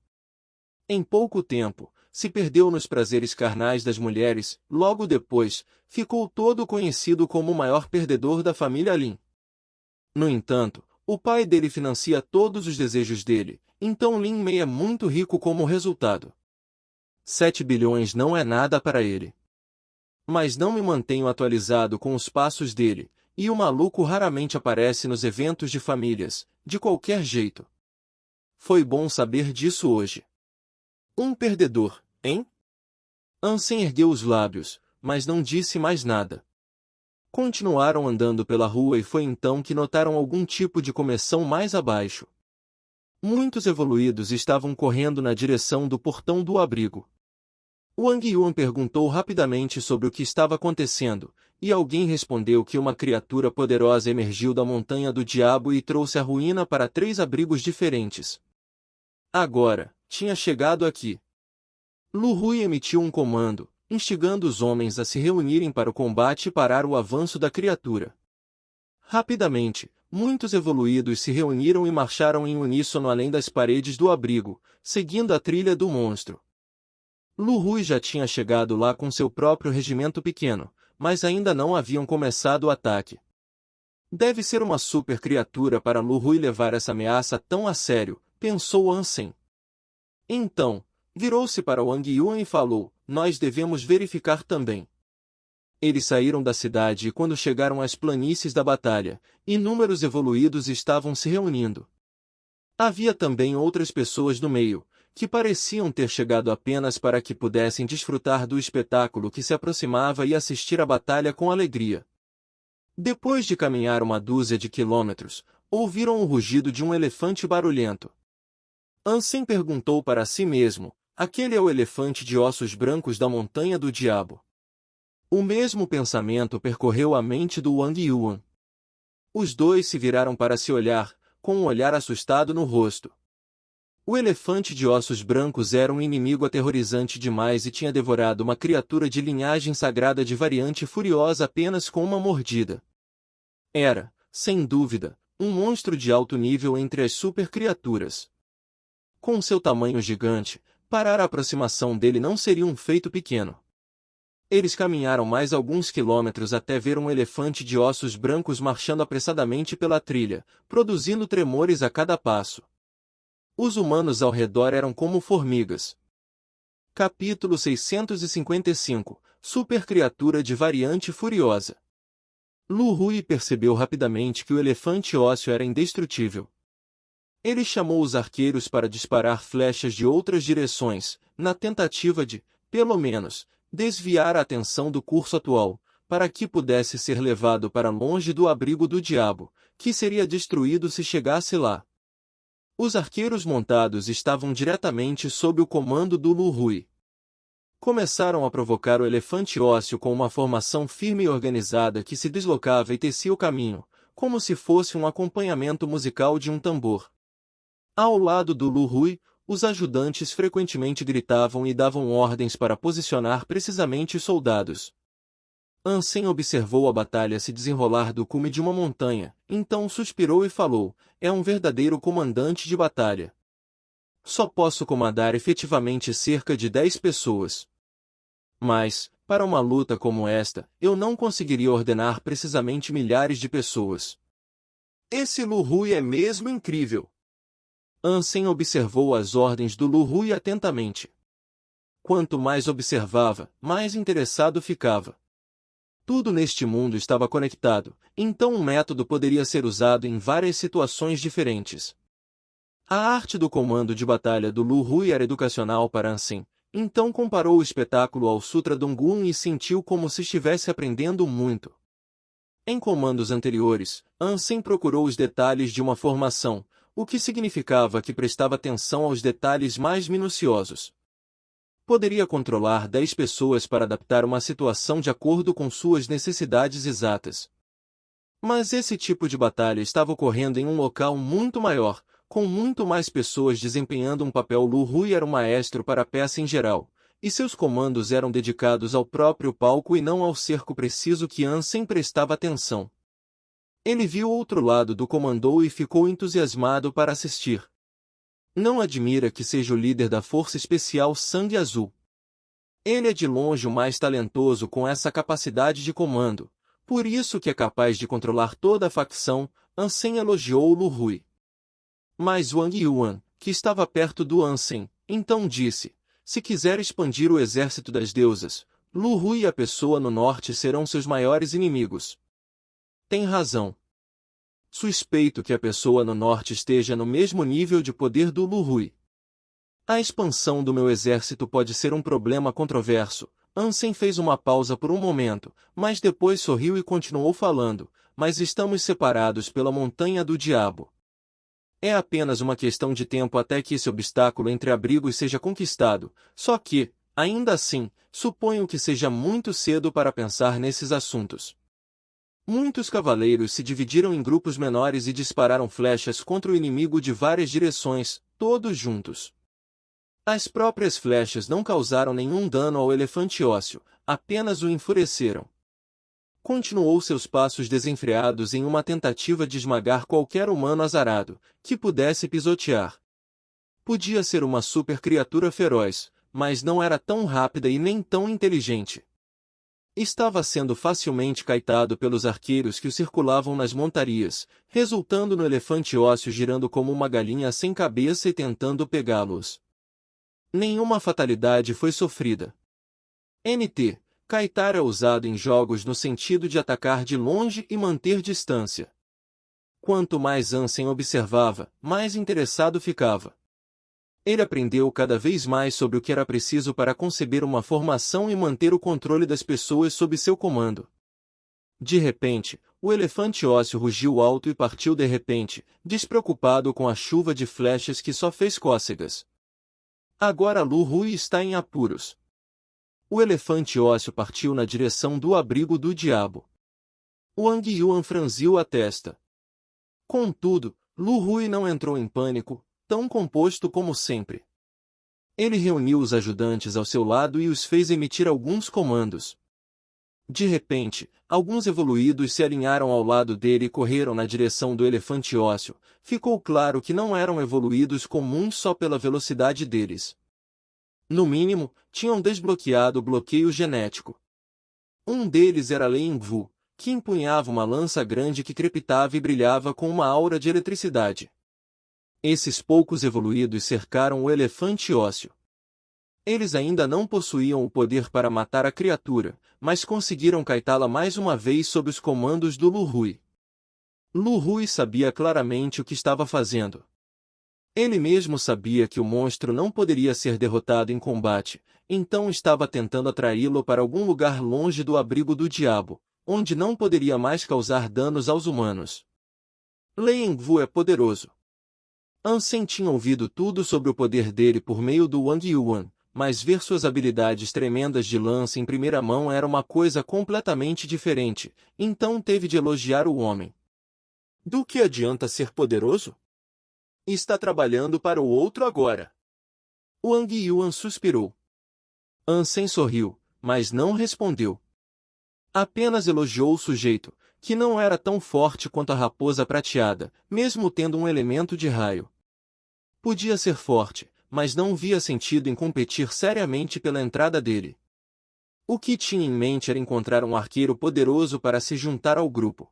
[SPEAKER 1] Em pouco tempo, se perdeu nos prazeres carnais das mulheres, logo depois, ficou todo conhecido como o maior perdedor da família Lin. No entanto, o pai dele financia todos os desejos dele, então Lin Mei é muito rico como resultado. 7 bilhões não é nada para ele. Mas não me mantenho atualizado com os passos dele, e o maluco raramente aparece nos eventos de famílias, de qualquer jeito. Foi bom saber disso hoje. Um perdedor, hein? Ansem ergueu os lábios, mas não disse mais nada. Continuaram andando pela rua e foi então que notaram algum tipo de comoção mais abaixo. Muitos evoluídos estavam correndo na direção do portão do abrigo. Wang Yuan perguntou rapidamente sobre o que estava acontecendo, e alguém respondeu que uma criatura poderosa emergiu da montanha do diabo e trouxe a ruína para 3 abrigos diferentes. Agora, tinha chegado aqui. Lu Hui emitiu um comando, instigando os homens a se reunirem para o combate e parar o avanço da criatura. Rapidamente, muitos evoluídos se reuniram e marcharam em uníssono além das paredes do abrigo, seguindo a trilha do monstro. Lu Hui já tinha chegado lá com seu próprio regimento pequeno, mas ainda não haviam começado o ataque. Deve ser uma super criatura para Lu Hui levar essa ameaça tão a sério, pensou Ansem. Então, virou-se para Wang Yuan e falou, nós devemos verificar também. Eles saíram da cidade e quando chegaram às planícies da batalha, inúmeros evoluídos estavam se reunindo. Havia também outras pessoas no meio, que pareciam ter chegado apenas para que pudessem desfrutar do espetáculo que se aproximava e assistir à batalha com alegria. Depois de caminhar uma dúzia de quilômetros, ouviram o rugido de um elefante barulhento. Ansem perguntou para si mesmo, aquele é o elefante de ossos brancos da montanha do diabo. O mesmo pensamento percorreu a mente do Wang Yuan. Os dois se viraram para se olhar, com um olhar assustado no rosto. O elefante de ossos brancos era um inimigo aterrorizante demais e tinha devorado uma criatura de linhagem sagrada de variante furiosa apenas com uma mordida. Era, sem dúvida, um monstro de alto nível entre as supercriaturas. Com seu tamanho gigante, parar a aproximação dele não seria um feito pequeno. Eles caminharam mais alguns quilômetros até ver um elefante de ossos brancos marchando apressadamente pela trilha, produzindo tremores a cada passo. Os humanos ao redor eram como formigas. Capítulo 655 Supercriatura de variante furiosa. Lu Hui percebeu rapidamente que o elefante ósseo era indestrutível. Ele chamou os arqueiros para disparar flechas de outras direções, na tentativa de, pelo menos, desviar a atenção do curso atual, para que pudesse ser levado para longe do abrigo do diabo, que seria destruído se chegasse lá. Os arqueiros montados estavam diretamente sob o comando do Lu Hui. Começaram a provocar o elefante ósseo com uma formação firme e organizada que se deslocava e tecia o caminho, como se fosse um acompanhamento musical de um tambor. Ao lado do Lu Hui, os ajudantes frequentemente gritavam e davam ordens para posicionar precisamente os soldados. Ansem observou a batalha se desenrolar do cume de uma montanha, então suspirou e falou, é um verdadeiro comandante de batalha. Só posso comandar efetivamente cerca de 10 pessoas. Mas, para uma luta como esta, eu não conseguiria ordenar precisamente milhares de pessoas. Esse Lu Hui é mesmo incrível. Ansem observou as ordens do Lu Hui atentamente. Quanto mais observava, mais interessado ficava. Tudo neste mundo estava conectado, então um método poderia ser usado em várias situações diferentes. A arte do comando de batalha do Lu Hui era educacional para Ansem, então comparou o espetáculo ao Sutra Donggun e sentiu como se estivesse aprendendo muito. Em comandos anteriores, Ansem procurou os detalhes de uma formação, o que significava que prestava atenção aos detalhes mais minuciosos. Poderia controlar 10 pessoas para adaptar uma situação de acordo com suas necessidades exatas. Mas esse tipo de batalha estava ocorrendo em um local muito maior, com muito mais pessoas desempenhando um papel. Lu Hui era o maestro para a peça em geral, e seus comandos eram dedicados ao próprio palco e não ao cerco preciso que Ansem prestava atenção. Ele viu outro lado do comandou e ficou entusiasmado para assistir. Não admira que seja o líder da Força Especial Sangue Azul. Ele é de longe o mais talentoso com essa capacidade de comando, por isso que é capaz de controlar toda a facção. Ansem elogiou Lu Hui. Mas Wang Yuan, que estava perto do Ansem, então disse: se quiser expandir o exército das deusas, Lu Hui e a pessoa no norte serão seus maiores inimigos. Tem razão. Suspeito que a pessoa no norte esteja no mesmo nível de poder do Lu Hui. A expansão do meu exército pode ser um problema controverso. Ansem fez uma pausa por um momento, mas depois sorriu e continuou falando, mas estamos separados pela Montanha do Diabo. É apenas uma questão de tempo até que esse obstáculo entre abrigos seja conquistado, só que, ainda assim, suponho que seja muito cedo para pensar nesses assuntos. Muitos cavaleiros se dividiram em grupos menores e dispararam flechas contra o inimigo de várias direções, todos juntos. As próprias flechas não causaram nenhum dano ao elefante ósseo, apenas o enfureceram. Continuou seus passos desenfreados em uma tentativa de esmagar qualquer humano azarado, que pudesse pisotear. Podia ser uma super criatura feroz, mas não era tão rápida e nem tão inteligente. Estava sendo facilmente caetado pelos arqueiros que o circulavam nas montarias, resultando no elefante ósseo girando como uma galinha sem cabeça e tentando pegá-los. Nenhuma fatalidade foi sofrida. NT. Caetar é usado em jogos no sentido de atacar de longe e manter distância. Quanto mais Ansem observava, mais interessado ficava. Ele aprendeu cada vez mais sobre o que era preciso para conceber uma formação e manter o controle das pessoas sob seu comando. De repente, o elefante ósseo rugiu alto e partiu de repente, despreocupado com a chuva de flechas que só fez cócegas. Agora Lu Hui está em apuros. O elefante ósseo partiu na direção do abrigo do diabo. Wang Yuan franziu a testa. Contudo, Lu Hui não entrou em pânico, tão composto como sempre. Ele reuniu os ajudantes ao seu lado e os fez emitir alguns comandos. De repente, alguns evoluídos se alinharam ao lado dele e correram na direção do elefante ósseo. Ficou claro que não eram evoluídos comuns só pela velocidade deles. No mínimo, tinham desbloqueado o bloqueio genético. Um deles era Lei Yingwu, que empunhava uma lança grande que crepitava e brilhava com uma aura de eletricidade. Esses poucos evoluídos cercaram o elefante ósseo. Eles ainda não possuíam o poder para matar a criatura, mas conseguiram caetá-la mais uma vez sob os comandos do Lu Hui. Lu Hui sabia claramente o que estava fazendo. Ele mesmo sabia que o monstro não poderia ser derrotado em combate, então estava tentando atraí-lo para algum lugar longe do abrigo do diabo, onde não poderia mais causar danos aos humanos. Lei Yingwu é poderoso. Ansem tinha ouvido tudo sobre o poder dele por meio do Wang Yuan, mas ver suas habilidades tremendas de lança em primeira mão era uma coisa completamente diferente, então teve de elogiar o homem. Do que adianta ser poderoso? Está trabalhando para o outro agora. Wang Yuan suspirou. Ansem sorriu, mas não respondeu. Apenas elogiou o sujeito, que não era tão forte quanto a raposa prateada, mesmo tendo um elemento de raio. Podia ser forte, mas não via sentido em competir seriamente pela entrada dele. O que tinha em mente era encontrar um arqueiro poderoso para se juntar ao grupo.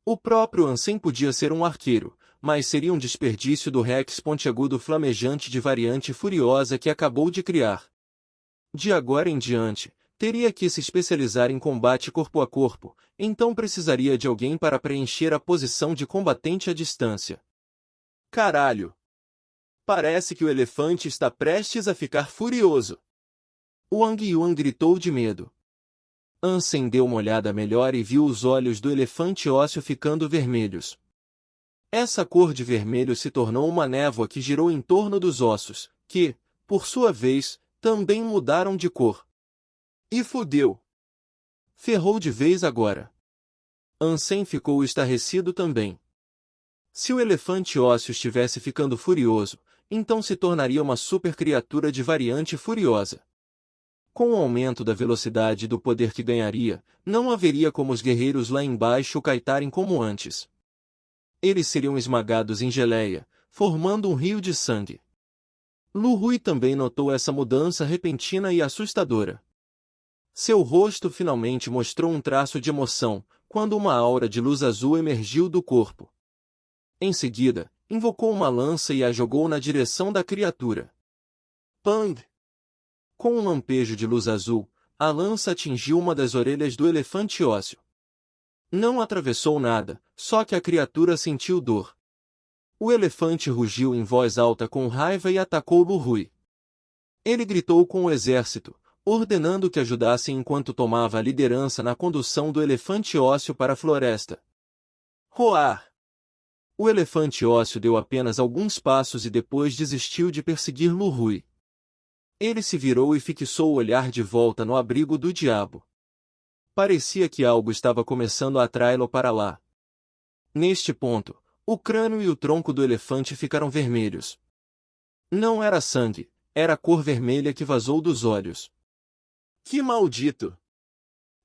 [SPEAKER 1] O próprio Ansem podia ser um arqueiro, mas seria um desperdício do Rex pontiagudo flamejante de variante furiosa que acabou de criar. De agora em diante, Teria que se especializar em combate corpo a corpo, então precisaria de alguém para preencher a posição de combatente à distância. Caralho! Parece que o elefante está prestes a ficar furioso. Wang Yuan gritou de medo. Ansem deu uma olhada melhor e viu os olhos do elefante ósseo ficando vermelhos. Essa cor de vermelho se tornou uma névoa que girou em torno dos ossos, que, por sua vez, também mudaram de cor. E fudeu! Ferrou de vez agora. Ansem ficou estarrecido também. Se o elefante ósseo estivesse ficando furioso, então se tornaria uma super criatura de variante furiosa. Com o aumento da velocidade e do poder que ganharia, não haveria como os guerreiros lá embaixo caitarem como antes. Eles seriam esmagados em geleia, formando um rio de sangue. Lu Hui também notou essa mudança repentina e assustadora. Seu rosto finalmente mostrou um traço de emoção, quando uma aura de luz azul emergiu do corpo. Em seguida, invocou uma lança e a jogou na direção da criatura. Pang! Com um lampejo de luz azul, a lança atingiu uma das orelhas do elefante ósseo. Não atravessou nada, só que a criatura sentiu dor. O elefante rugiu em voz alta com raiva e atacou Lu Hui. Ele gritou com o exército, ordenando que ajudassem enquanto tomava a liderança na condução do elefante ósseo para a floresta. Roar! O elefante ósseo deu apenas alguns passos e depois desistiu de perseguir Lu Hui. Ele se virou e fixou o olhar de volta no abrigo do diabo. Parecia que algo estava começando a atraí-lo para lá. Neste ponto, o crânio e o tronco do elefante ficaram vermelhos. Não era sangue, era a cor vermelha que vazou dos olhos. Que maldito!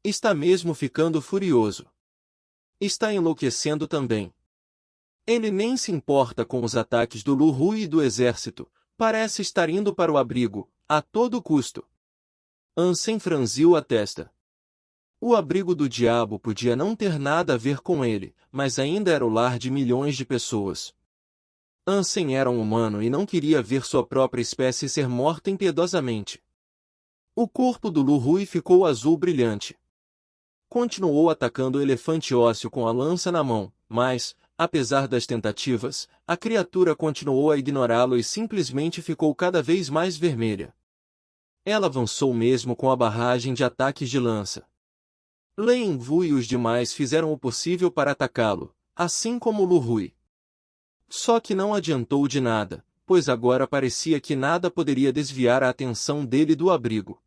[SPEAKER 1] Está mesmo ficando furioso. Está enlouquecendo também. Ele nem se importa com os ataques do Lu Hui e do exército, parece estar indo para o abrigo, a todo custo. Ansem franziu a testa. O abrigo do diabo podia não ter nada a ver com ele, mas ainda era o lar de milhões de pessoas. Ansem era um humano e não queria ver sua própria espécie ser morta impiedosamente. O corpo do Lu Hui ficou azul brilhante. Continuou atacando o elefante ósseo com a lança na mão, mas, apesar das tentativas, a criatura continuou a ignorá-lo e simplesmente ficou cada vez mais vermelha. Ela avançou mesmo com a barragem de ataques de lança. Lin Wu e os demais fizeram o possível para atacá-lo, assim como Lu Hui. Só que não adiantou de nada, pois agora parecia que nada poderia desviar a atenção dele do abrigo.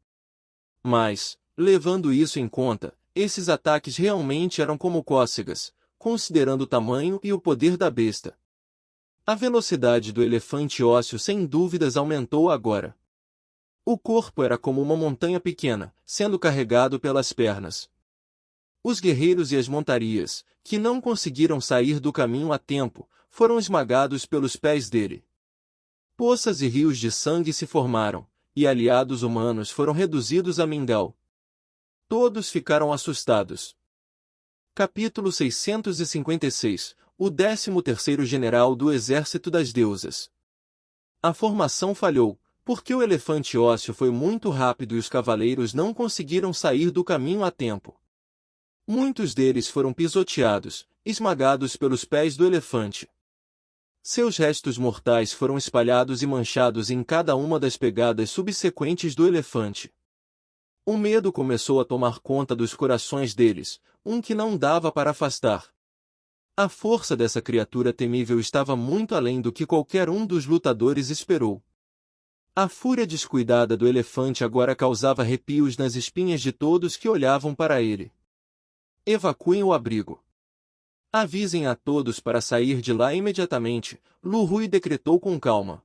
[SPEAKER 1] Mas, levando isso em conta, esses ataques realmente eram como cócegas, considerando o tamanho e o poder da besta. A velocidade do elefante ósseo sem dúvidas aumentou agora. O corpo era como uma montanha pequena, sendo carregado pelas pernas. Os guerreiros e as montarias, que não conseguiram sair do caminho a tempo, foram esmagados pelos pés dele. Poças e rios de sangue se formaram, e aliados humanos foram reduzidos a mingau. Todos ficaram assustados. Capítulo 656 O 13º General do Exército das Deusas. A formação falhou, porque o elefante ósseo foi muito rápido e os cavaleiros não conseguiram sair do caminho a tempo. Muitos deles foram pisoteados, esmagados pelos pés do elefante. Seus restos mortais foram espalhados e manchados em cada uma das pegadas subsequentes do elefante. O medo começou a tomar conta dos corações deles, um que não dava para afastar. A força dessa criatura temível estava muito além do que qualquer um dos lutadores esperou. A fúria descuidada do elefante agora causava arrepios nas espinhas de todos que olhavam para ele. Evacuem o abrigo. Avisem a todos para sair de lá imediatamente, Lu Hui decretou com calma.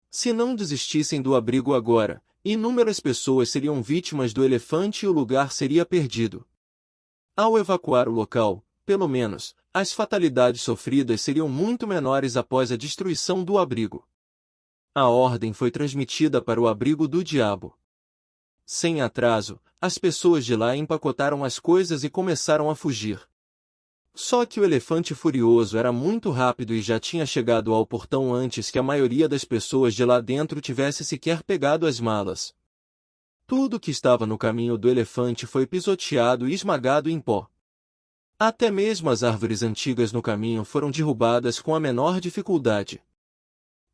[SPEAKER 1] Se não desistissem do abrigo agora, inúmeras pessoas seriam vítimas do elefante e o lugar seria perdido. Ao evacuar o local, pelo menos, as fatalidades sofridas seriam muito menores após a destruição do abrigo. A ordem foi transmitida para o abrigo do diabo. Sem atraso, as pessoas de lá empacotaram as coisas e começaram a fugir. Só que o elefante furioso era muito rápido e já tinha chegado ao portão antes que a maioria das pessoas de lá dentro tivesse sequer pegado as malas. Tudo que estava no caminho do elefante foi pisoteado e esmagado em pó. Até mesmo as árvores antigas no caminho foram derrubadas com a menor dificuldade.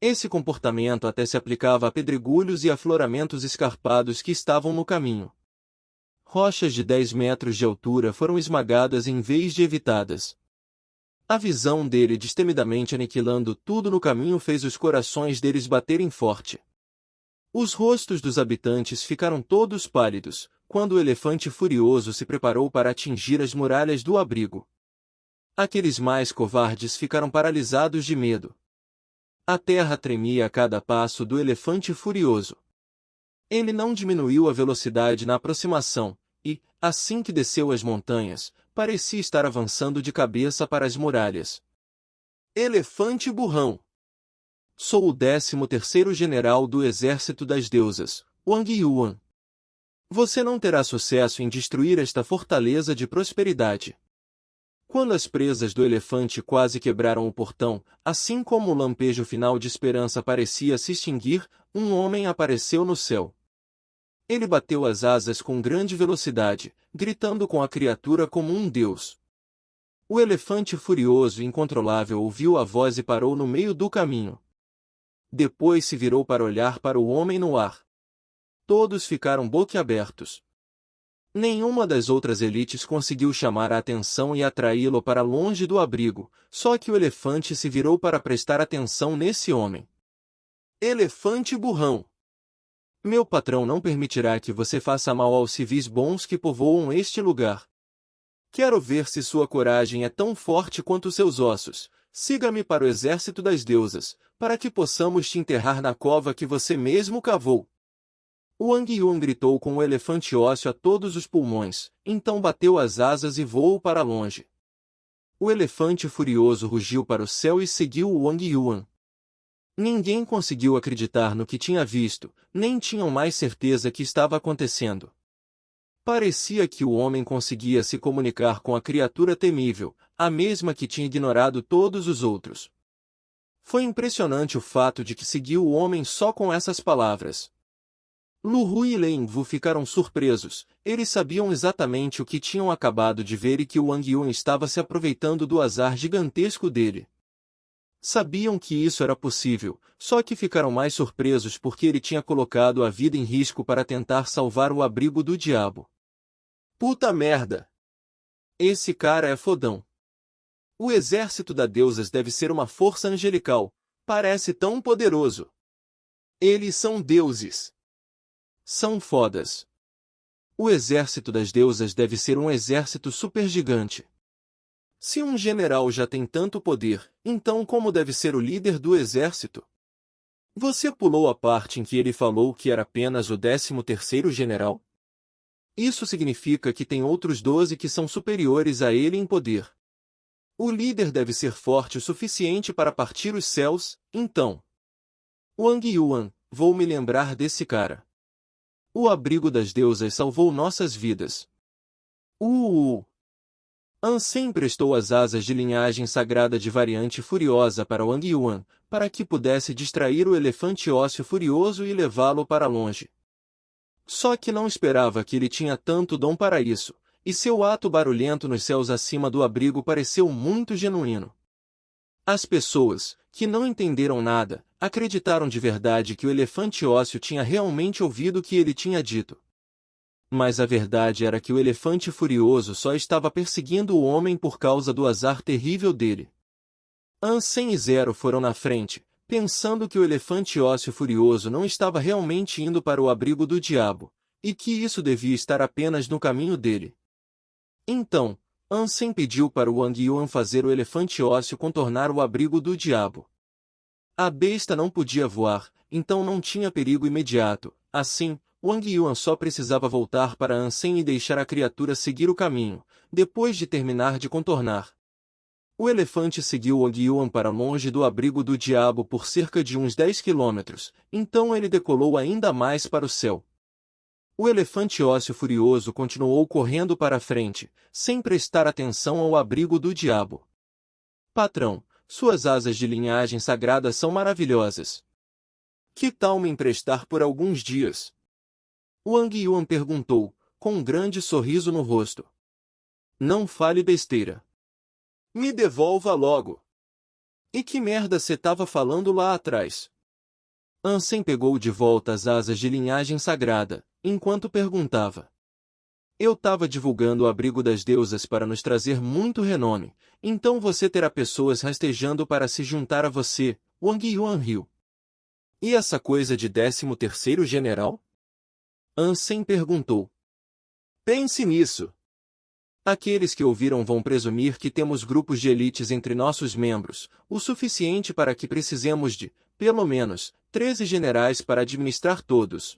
[SPEAKER 1] Esse comportamento até se aplicava a pedregulhos e afloramentos escarpados que estavam no caminho. Rochas de 10 metros de altura foram esmagadas em vez de evitadas. A visão dele destemidamente aniquilando tudo no caminho fez os corações deles baterem forte. Os rostos dos habitantes ficaram todos pálidos, quando o elefante furioso se preparou para atingir as muralhas do abrigo. Aqueles mais covardes ficaram paralisados de medo. A terra tremia a cada passo do elefante furioso. Ele não diminuiu a velocidade na aproximação, e, assim que desceu as montanhas, parecia estar avançando de cabeça para as muralhas. Elefante burrão! Sou o 13º general do exército das deusas, Wang Yuan. Você não terá sucesso em destruir esta fortaleza de prosperidade. Quando as presas do elefante quase quebraram o portão, assim como o lampejo final de esperança parecia se extinguir, um homem apareceu no céu. Ele bateu as asas com grande velocidade, gritando com a criatura como um deus. O elefante furioso e incontrolável ouviu a voz e parou no meio do caminho. Depois se virou para olhar para o homem no ar. Todos ficaram boquiabertos. Nenhuma das outras elites conseguiu chamar a atenção e atraí-lo para longe do abrigo, só que o elefante se virou para prestar atenção nesse homem. Elefante burrão! Meu patrão não permitirá que você faça mal aos civis bons que povoam este lugar. Quero ver se sua coragem é tão forte quanto seus ossos. Siga-me para o exército das deusas, para que possamos te enterrar na cova que você mesmo cavou. Wang Yuan gritou com o elefante ósseo a todos os pulmões, então bateu as asas e voou para longe. O elefante furioso rugiu para o céu e seguiu o Wang Yuan. Ninguém conseguiu acreditar no que tinha visto, nem tinham mais certeza que estava acontecendo. Parecia que o homem conseguia se comunicar com a criatura temível, a mesma que tinha ignorado todos os outros. Foi impressionante o fato de que seguiu o homem só com essas palavras. Lu Hu e Lin Wu ficaram surpresos, eles sabiam exatamente o que tinham acabado de ver e que o Wang Yuan estava se aproveitando do azar gigantesco dele. Sabiam que isso era possível, só que ficaram mais surpresos porque ele tinha colocado a vida em risco para tentar salvar o abrigo do diabo. Puta merda! Esse cara é fodão. O exército das deusas deve ser uma força angelical, parece tão poderoso. Eles são deuses. São fodas. O exército das deusas deve ser um exército supergigante. Se um general já tem tanto poder, então como deve ser o líder do exército? Você pulou a parte em que ele falou que era apenas o 13º general? Isso significa que tem outros 12 que são superiores a ele em poder. O líder deve ser forte o suficiente para partir os céus, então. Wang Yuan, vou me lembrar desse cara. O abrigo das deusas salvou nossas vidas. Ansem emprestou as asas de linhagem sagrada de variante furiosa para Wang Yuan, para que pudesse distrair o elefante ósseo furioso e levá-lo para longe. Só que não esperava que ele tinha tanto dom para isso, e seu ato barulhento nos céus acima do abrigo pareceu muito genuíno. As pessoas, que não entenderam nada, acreditaram de verdade que o elefante ósseo tinha realmente ouvido o que ele tinha dito. Mas a verdade era que o elefante furioso só estava perseguindo o homem por causa do azar terrível dele. Ansem e Zero foram na frente, pensando que o elefante ósseo furioso não estava realmente indo para o abrigo do diabo, e que isso devia estar apenas no caminho dele. Então, Ansem pediu para o Wang Yuan fazer o elefante ósseo contornar o abrigo do diabo. A besta não podia voar, então não tinha perigo imediato. Assim, Wang Yuan só precisava voltar para Ansem e deixar a criatura seguir o caminho, depois de terminar de contornar. O elefante seguiu Wang Yuan para longe do abrigo do diabo por cerca de uns 10 quilômetros, então ele decolou ainda mais para o céu. O elefante ósseo furioso continuou correndo para a frente, sem prestar atenção ao abrigo do diabo. Patrão, suas asas de linhagem sagrada são maravilhosas. Que tal me emprestar por alguns dias? Wang Yuan perguntou, com um grande sorriso no rosto. Não fale besteira. Me devolva logo. E que merda cê tava falando lá atrás? Ansem pegou de volta as asas de linhagem sagrada, enquanto perguntava. Eu tava divulgando o abrigo das deusas para nos trazer muito renome, então você terá pessoas rastejando para se juntar a você, Wang Yuan riu. E essa coisa de 13º general? Ansem perguntou. Pense nisso. Aqueles que ouviram vão presumir que temos grupos de elites entre nossos membros, o suficiente para que precisemos de, pelo menos, 13 generais para administrar todos.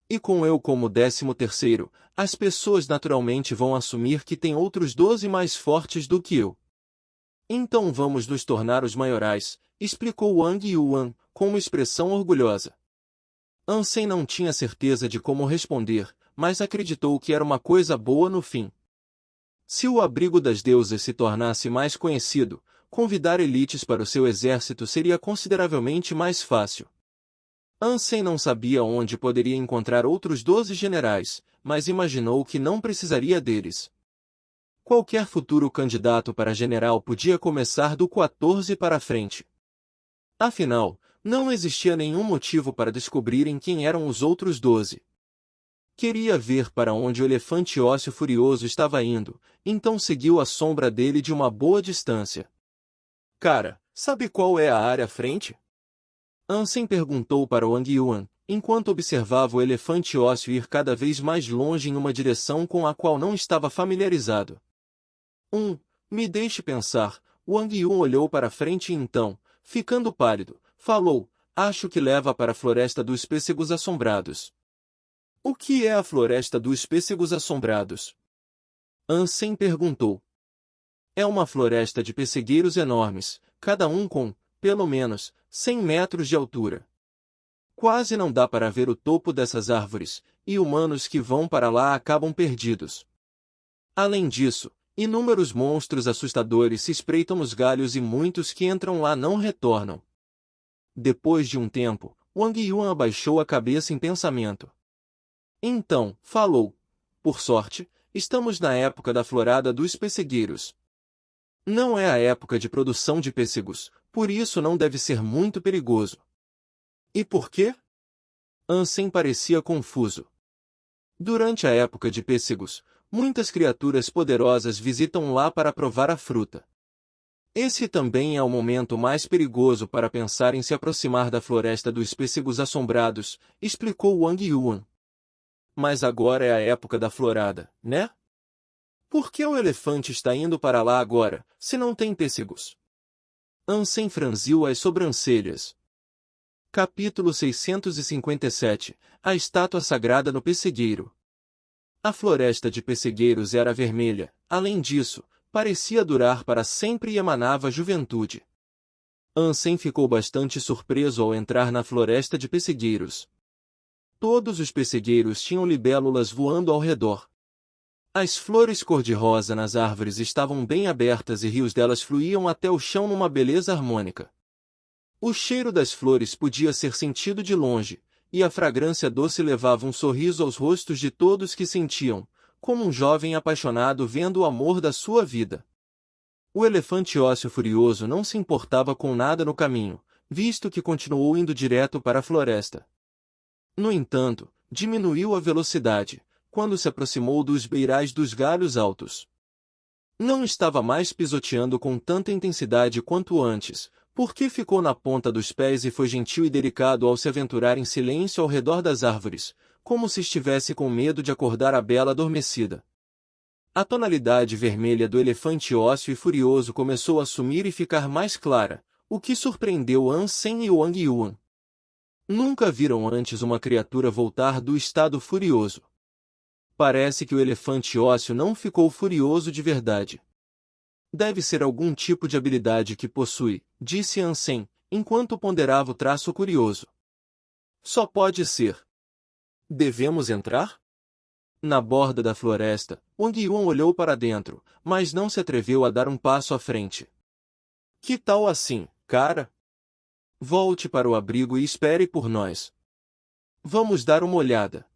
[SPEAKER 1] E com eu como 13º, as pessoas naturalmente vão assumir que tem outros 12 mais fortes do que eu. Então vamos nos tornar os maiorais, explicou Wang Yuan, com uma expressão orgulhosa. Ansem não tinha certeza de como responder, mas acreditou que era uma coisa boa no fim. Se o abrigo das deusas se tornasse mais conhecido, convidar elites para o seu exército seria consideravelmente mais fácil. Ansem não sabia onde poderia encontrar outros 12 generais, mas imaginou que não precisaria deles. Qualquer futuro candidato para general podia começar do 14 para frente. Afinal, não existia nenhum motivo para descobrirem quem eram os outros 12. Queria ver para onde o elefante ósseo furioso estava indo, então seguiu a sombra dele de uma boa distância. Cara, sabe qual é a área à frente? Ansem perguntou para Wang Yuan, enquanto observava o elefante ósseo ir cada vez mais longe em uma direção com a qual não estava familiarizado. Me deixe pensar. Wang Yuan olhou para frente e então, ficando pálido, falou, acho que leva para a Floresta dos Pêssegos Assombrados. O que é a Floresta dos Pêssegos Assombrados? Ansem perguntou. É uma floresta de pessegueiros enormes, cada um com, pelo menos, 100 metros de altura. Quase não dá para ver o topo dessas árvores, e humanos que vão para lá acabam perdidos. Além disso, inúmeros monstros assustadores se espreitam nos galhos e muitos que entram lá não retornam. Depois de um tempo, Wang Yuan abaixou a cabeça em pensamento. Então, falou. Por sorte, estamos na época da florada dos pessegueiros. Não é a época de produção de pêssegos, por isso não deve ser muito perigoso. E por quê? Ansem parecia confuso. Durante a época de pêssegos, muitas criaturas poderosas visitam lá para provar a fruta. Esse também é o momento mais perigoso para pensar em se aproximar da floresta dos pêssegos assombrados, explicou Wang Yuan. Mas agora é a época da florada, né? Por que o elefante está indo para lá agora, se não tem pêssegos? Ansem franziu as sobrancelhas. Capítulo 657 A estátua sagrada no pessegueiro. A floresta de pessegueiros era vermelha, além disso, parecia durar para sempre e emanava juventude. Ansem ficou bastante surpreso ao entrar na floresta de pessegueiros. Todos os pessegueiros tinham libélulas voando ao redor. As flores cor-de-rosa nas árvores estavam bem abertas e rios delas fluíam até o chão numa beleza harmônica. O cheiro das flores podia ser sentido de longe, e a fragrância doce levava um sorriso aos rostos de todos que sentiam, como um jovem apaixonado vendo o amor da sua vida. O elefante ósseo furioso não se importava com nada no caminho, visto que continuou indo direto para a floresta. No entanto, diminuiu a velocidade, quando se aproximou dos beirais dos galhos altos. Não estava mais pisoteando com tanta intensidade quanto antes, porque ficou na ponta dos pés e foi gentil e delicado ao se aventurar em silêncio ao redor das árvores, como se estivesse com medo de acordar a bela adormecida. A tonalidade vermelha do elefante ósseo e furioso começou a sumir e ficar mais clara, o que surpreendeu Ansem e Wang Yuan. Nunca viram antes uma criatura voltar do estado furioso. Parece que o elefante ósseo não ficou furioso de verdade. Deve ser algum tipo de habilidade que possui, disse Ansem, enquanto ponderava o traço curioso. Só pode ser. Devemos entrar? Na borda da floresta, Wang Yuan olhou para dentro, mas não se atreveu a dar um passo à frente. Que tal assim, cara? Volte para o abrigo e espere por nós. Vamos dar uma olhada.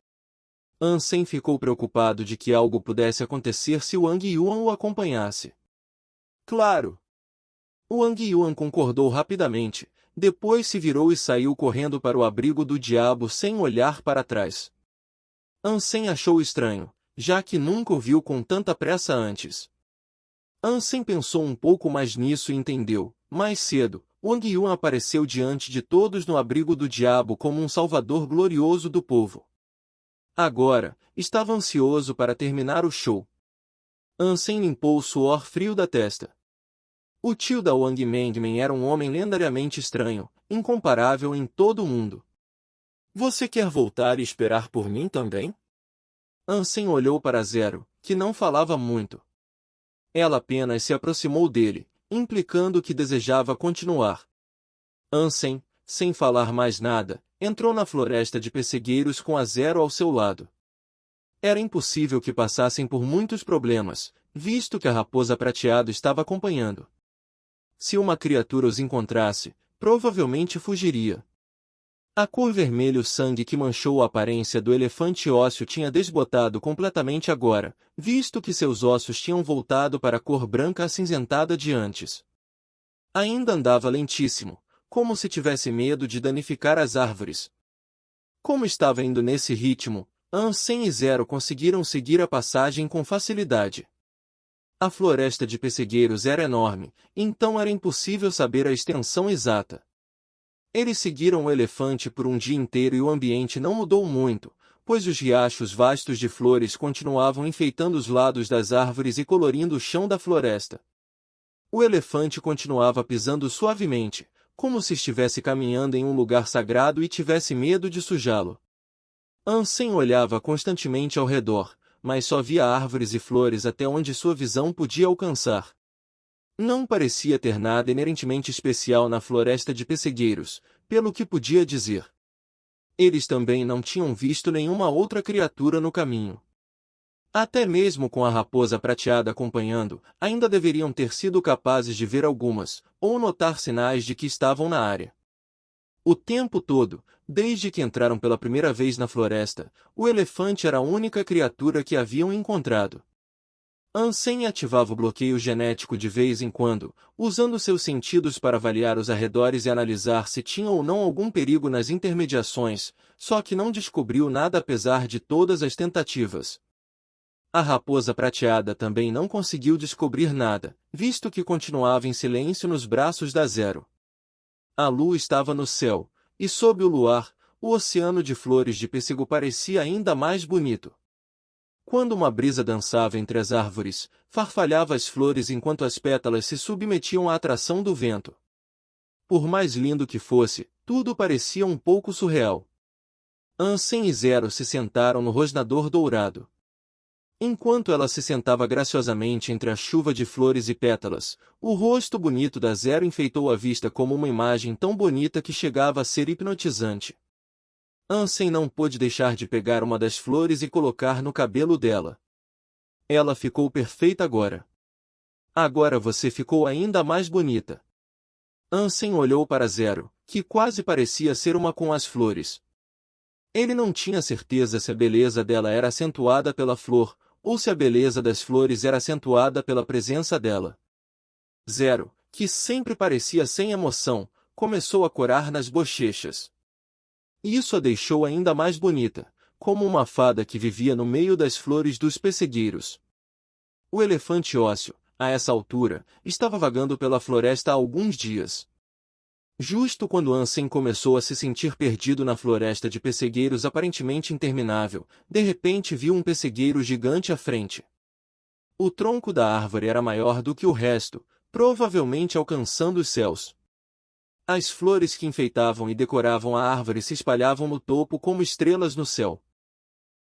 [SPEAKER 1] Ansem ficou preocupado de que algo pudesse acontecer se Wang Yuan o acompanhasse. Claro! Wang Yuan concordou rapidamente, depois se virou e saiu correndo para o abrigo do diabo sem olhar para trás. Ansem achou estranho, já que nunca o viu com tanta pressa antes. Ansem pensou um pouco mais nisso e entendeu. Mais cedo, Wang Yuan apareceu diante de todos no abrigo do diabo como um salvador glorioso do povo. Agora, estava ansioso para terminar o show. Ansem limpou o suor frio da testa. O tio da Wang Mengmen era um homem lendariamente estranho, incomparável em todo o mundo. Você quer voltar e esperar por mim também? Ansem olhou para Zero, que não falava muito. Ela apenas se aproximou dele, implicando que desejava continuar. Ansem, sem falar mais nada, entrou na floresta de pessegueiros com a Zero ao seu lado. Era impossível que passassem por muitos problemas, visto que a raposa prateada estava acompanhando. Se uma criatura os encontrasse, provavelmente fugiria. A cor vermelho-sangue que manchou a aparência do elefante ósseo tinha desbotado completamente agora, visto que seus ossos tinham voltado para a cor branca acinzentada de antes. Ainda andava lentíssimo, como se tivesse medo de danificar as árvores. Como estava indo nesse ritmo, Ansem e Zero conseguiram seguir a passagem com facilidade. A floresta de pessegueiros era enorme, então era impossível saber a extensão exata. Eles seguiram o elefante por um dia inteiro e o ambiente não mudou muito, pois os riachos vastos de flores continuavam enfeitando os lados das árvores e colorindo o chão da floresta. O elefante continuava pisando suavemente, como se estivesse caminhando em um lugar sagrado e tivesse medo de sujá-lo. Ansem olhava constantemente ao redor, mas só via árvores e flores até onde sua visão podia alcançar. Não parecia ter nada inerentemente especial na floresta de pessegueiros, pelo que podia dizer. Eles também não tinham visto nenhuma outra criatura no caminho. Até mesmo com a raposa prateada acompanhando, ainda deveriam ter sido capazes de ver algumas, ou notar sinais de que estavam na área. O tempo todo, desde que entraram pela primeira vez na floresta, o elefante era a única criatura que haviam encontrado. Ansem ativava o bloqueio genético de vez em quando, usando seus sentidos para avaliar os arredores e analisar se tinha ou não algum perigo nas intermediações, só que não descobriu nada apesar de todas as tentativas. A raposa prateada também não conseguiu descobrir nada, visto que continuava em silêncio nos braços da Zero. A lua estava no céu, e sob o luar, o oceano de flores de pêssego parecia ainda mais bonito. Quando uma brisa dançava entre as árvores, farfalhava as flores enquanto as pétalas se submetiam à atração do vento. Por mais lindo que fosse, tudo parecia um pouco surreal. Ansem e Zero se sentaram no rosnador dourado. Enquanto ela se sentava graciosamente entre a chuva de flores e pétalas, o rosto bonito da Zero enfeitou a vista como uma imagem tão bonita que chegava a ser hipnotizante. Ansem não pôde deixar de pegar uma das flores e colocar no cabelo dela. Ela ficou perfeita agora. Agora você ficou ainda mais bonita. Ansem olhou para Zero, que quase parecia ser uma com as flores. Ele não tinha certeza se a beleza dela era acentuada pela flor, ou se a beleza das flores era acentuada pela presença dela. Zero, que sempre parecia sem emoção, começou a corar nas bochechas. Isso a deixou ainda mais bonita, como uma fada que vivia no meio das flores dos pessegueiros. O elefante ósseo, a essa altura, estava vagando pela floresta há alguns dias. Justo quando Ansem começou a se sentir perdido na floresta de pessegueiros aparentemente interminável, de repente viu um pessegueiro gigante à frente. O tronco da árvore era maior do que o resto, provavelmente alcançando os céus. As flores que enfeitavam e decoravam a árvore se espalhavam no topo como estrelas no céu.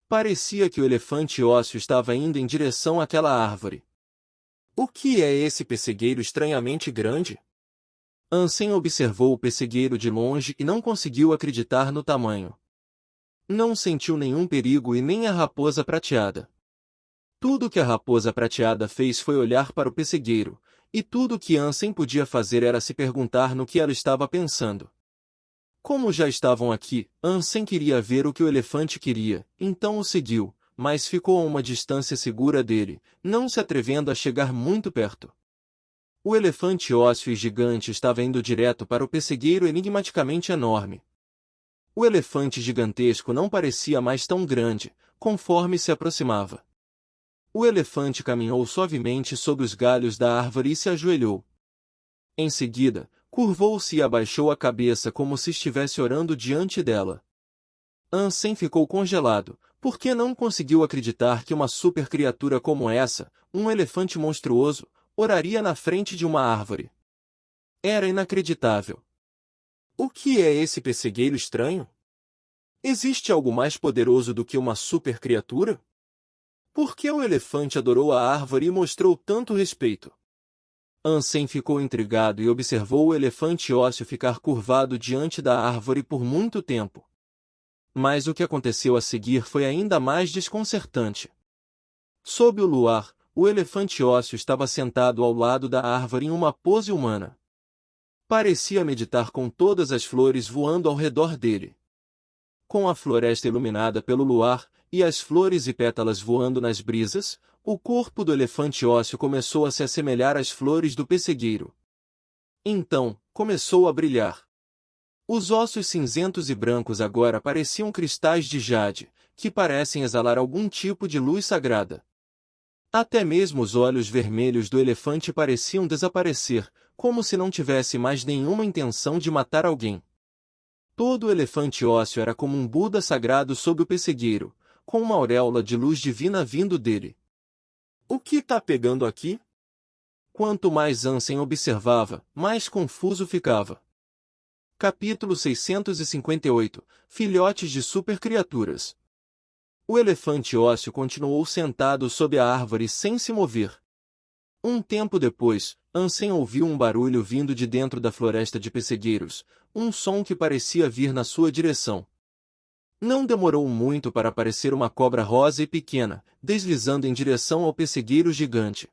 [SPEAKER 1] Parecia que o elefante ósseo estava indo em direção àquela árvore. O que é esse pessegueiro estranhamente grande? Ansem observou o pessegueiro de longe e não conseguiu acreditar no tamanho. Não sentiu nenhum perigo e nem a raposa prateada. Tudo que a raposa prateada fez foi olhar para o pessegueiro, e tudo que Ansem podia fazer era se perguntar no que ela estava pensando. Como já estavam aqui, Ansem queria ver o que o elefante queria, então o seguiu, mas ficou a uma distância segura dele, não se atrevendo a chegar muito perto. O elefante ósseo e gigante estava indo direto para o pessegueiro enigmaticamente enorme. O elefante gigantesco não parecia mais tão grande, conforme se aproximava. O elefante caminhou suavemente sob os galhos da árvore e se ajoelhou. Em seguida, curvou-se e abaixou a cabeça como se estivesse orando diante dela. Ansem ficou congelado, porque não conseguiu acreditar que uma super criatura como essa, um elefante monstruoso, oraria na frente de uma árvore. Era inacreditável. O que é esse pessegueiro estranho? Existe algo mais poderoso do que uma super criatura? Por que o elefante adorou a árvore e mostrou tanto respeito? Ansem ficou intrigado e observou o elefante ósseo ficar curvado diante da árvore por muito tempo. Mas o que aconteceu a seguir foi ainda mais desconcertante. Sob o luar, o elefante ósseo estava sentado ao lado da árvore em uma pose humana. Parecia meditar com todas as flores voando ao redor dele. Com a floresta iluminada pelo luar, e as flores e pétalas voando nas brisas, o corpo do elefante ósseo começou a se assemelhar às flores do pessegueiro. Então, começou a brilhar. Os ossos cinzentos e brancos agora pareciam cristais de jade, que parecem exalar algum tipo de luz sagrada. Até mesmo os olhos vermelhos do elefante pareciam desaparecer, como se não tivesse mais nenhuma intenção de matar alguém. Todo o elefante ósseo era como um Buda sagrado sob o pessegueiro, com uma auréola de luz divina vindo dele. O que está pegando aqui? Quanto mais Ansem observava, mais confuso ficava. Capítulo 658 Filhotes de supercriaturas. O elefante ósseo continuou sentado sob a árvore sem se mover. Um tempo depois, Ansem ouviu um barulho vindo de dentro da floresta de pessegueiros, um som que parecia vir na sua direção. Não demorou muito para aparecer uma cobra rosa e pequena, deslizando em direção ao pessegueiro gigante.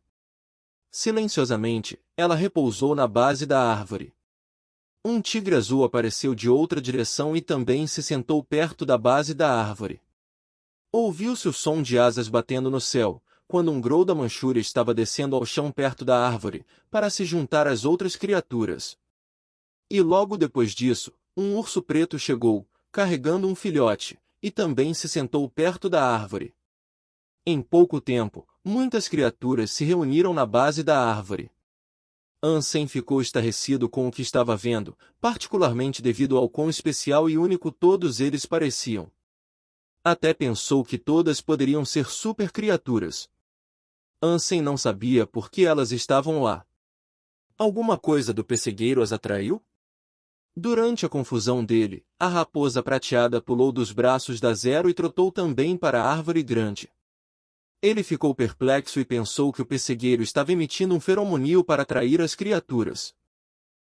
[SPEAKER 1] Silenciosamente, ela repousou na base da árvore. Um tigre azul apareceu de outra direção e também se sentou perto da base da árvore. Ouviu-se o som de asas batendo no céu, quando um grou da Manchúria estava descendo ao chão perto da árvore, para se juntar às outras criaturas. E logo depois disso, um urso preto chegou, carregando um filhote, e também se sentou perto da árvore. Em pouco tempo, muitas criaturas se reuniram na base da árvore. Ansem ficou estarrecido com o que estava vendo, particularmente devido ao quão especial e único todos eles pareciam. Até pensou que todas poderiam ser super criaturas. Ansem não sabia por que elas estavam lá. Alguma coisa do pessegueiro as atraiu? Durante a confusão dele, a raposa prateada pulou dos braços da Zero e trotou também para a árvore grande. Ele ficou perplexo e pensou que o pessegueiro estava emitindo um feromonio para atrair as criaturas.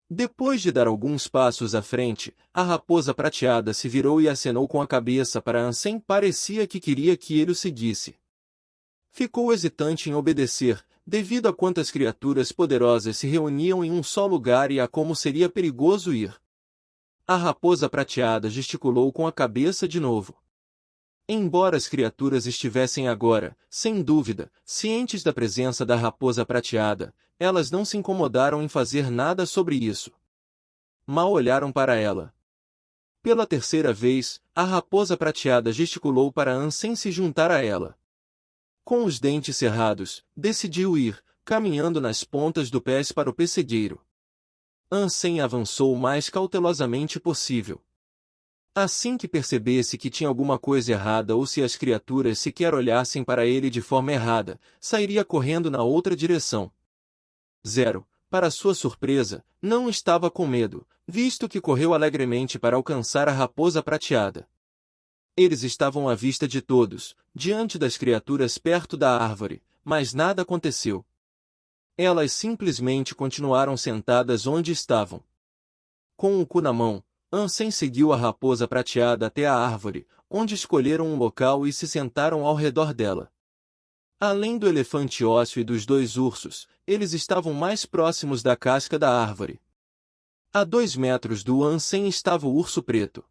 [SPEAKER 1] Depois de dar alguns passos à frente, a raposa prateada se virou e acenou com a cabeça para Ansem. Parecia que queria que ele o seguisse. Ficou hesitante em obedecer, devido a quantas criaturas poderosas se reuniam em um só lugar e a como seria perigoso ir. A raposa prateada gesticulou com a cabeça de novo. Embora as criaturas estivessem agora, sem dúvida, cientes da presença da raposa prateada, elas não se incomodaram em fazer nada sobre isso. Mal olharam para ela. Pela terceira vez, a raposa prateada gesticulou para Ansem se juntar a ela. Com os dentes cerrados, decidiu ir, caminhando nas pontas dos pés para o pessegueiro. Ansem avançou o mais cautelosamente possível. Assim que percebesse que tinha alguma coisa errada ou se as criaturas sequer olhassem para ele de forma errada, sairia correndo na outra direção. Zero, para sua surpresa, não estava com medo, visto que correu alegremente para alcançar a raposa prateada. Eles estavam à vista de todos, diante das criaturas perto da árvore, mas nada aconteceu. Elas simplesmente continuaram sentadas onde estavam. Com o cu na mão, Ansem seguiu a raposa prateada até a árvore, onde escolheram um local e se sentaram ao redor dela. Além do elefante ósseo e dos dois ursos, eles estavam mais próximos da casca da árvore. A 2 metros do Ansem estava o urso preto.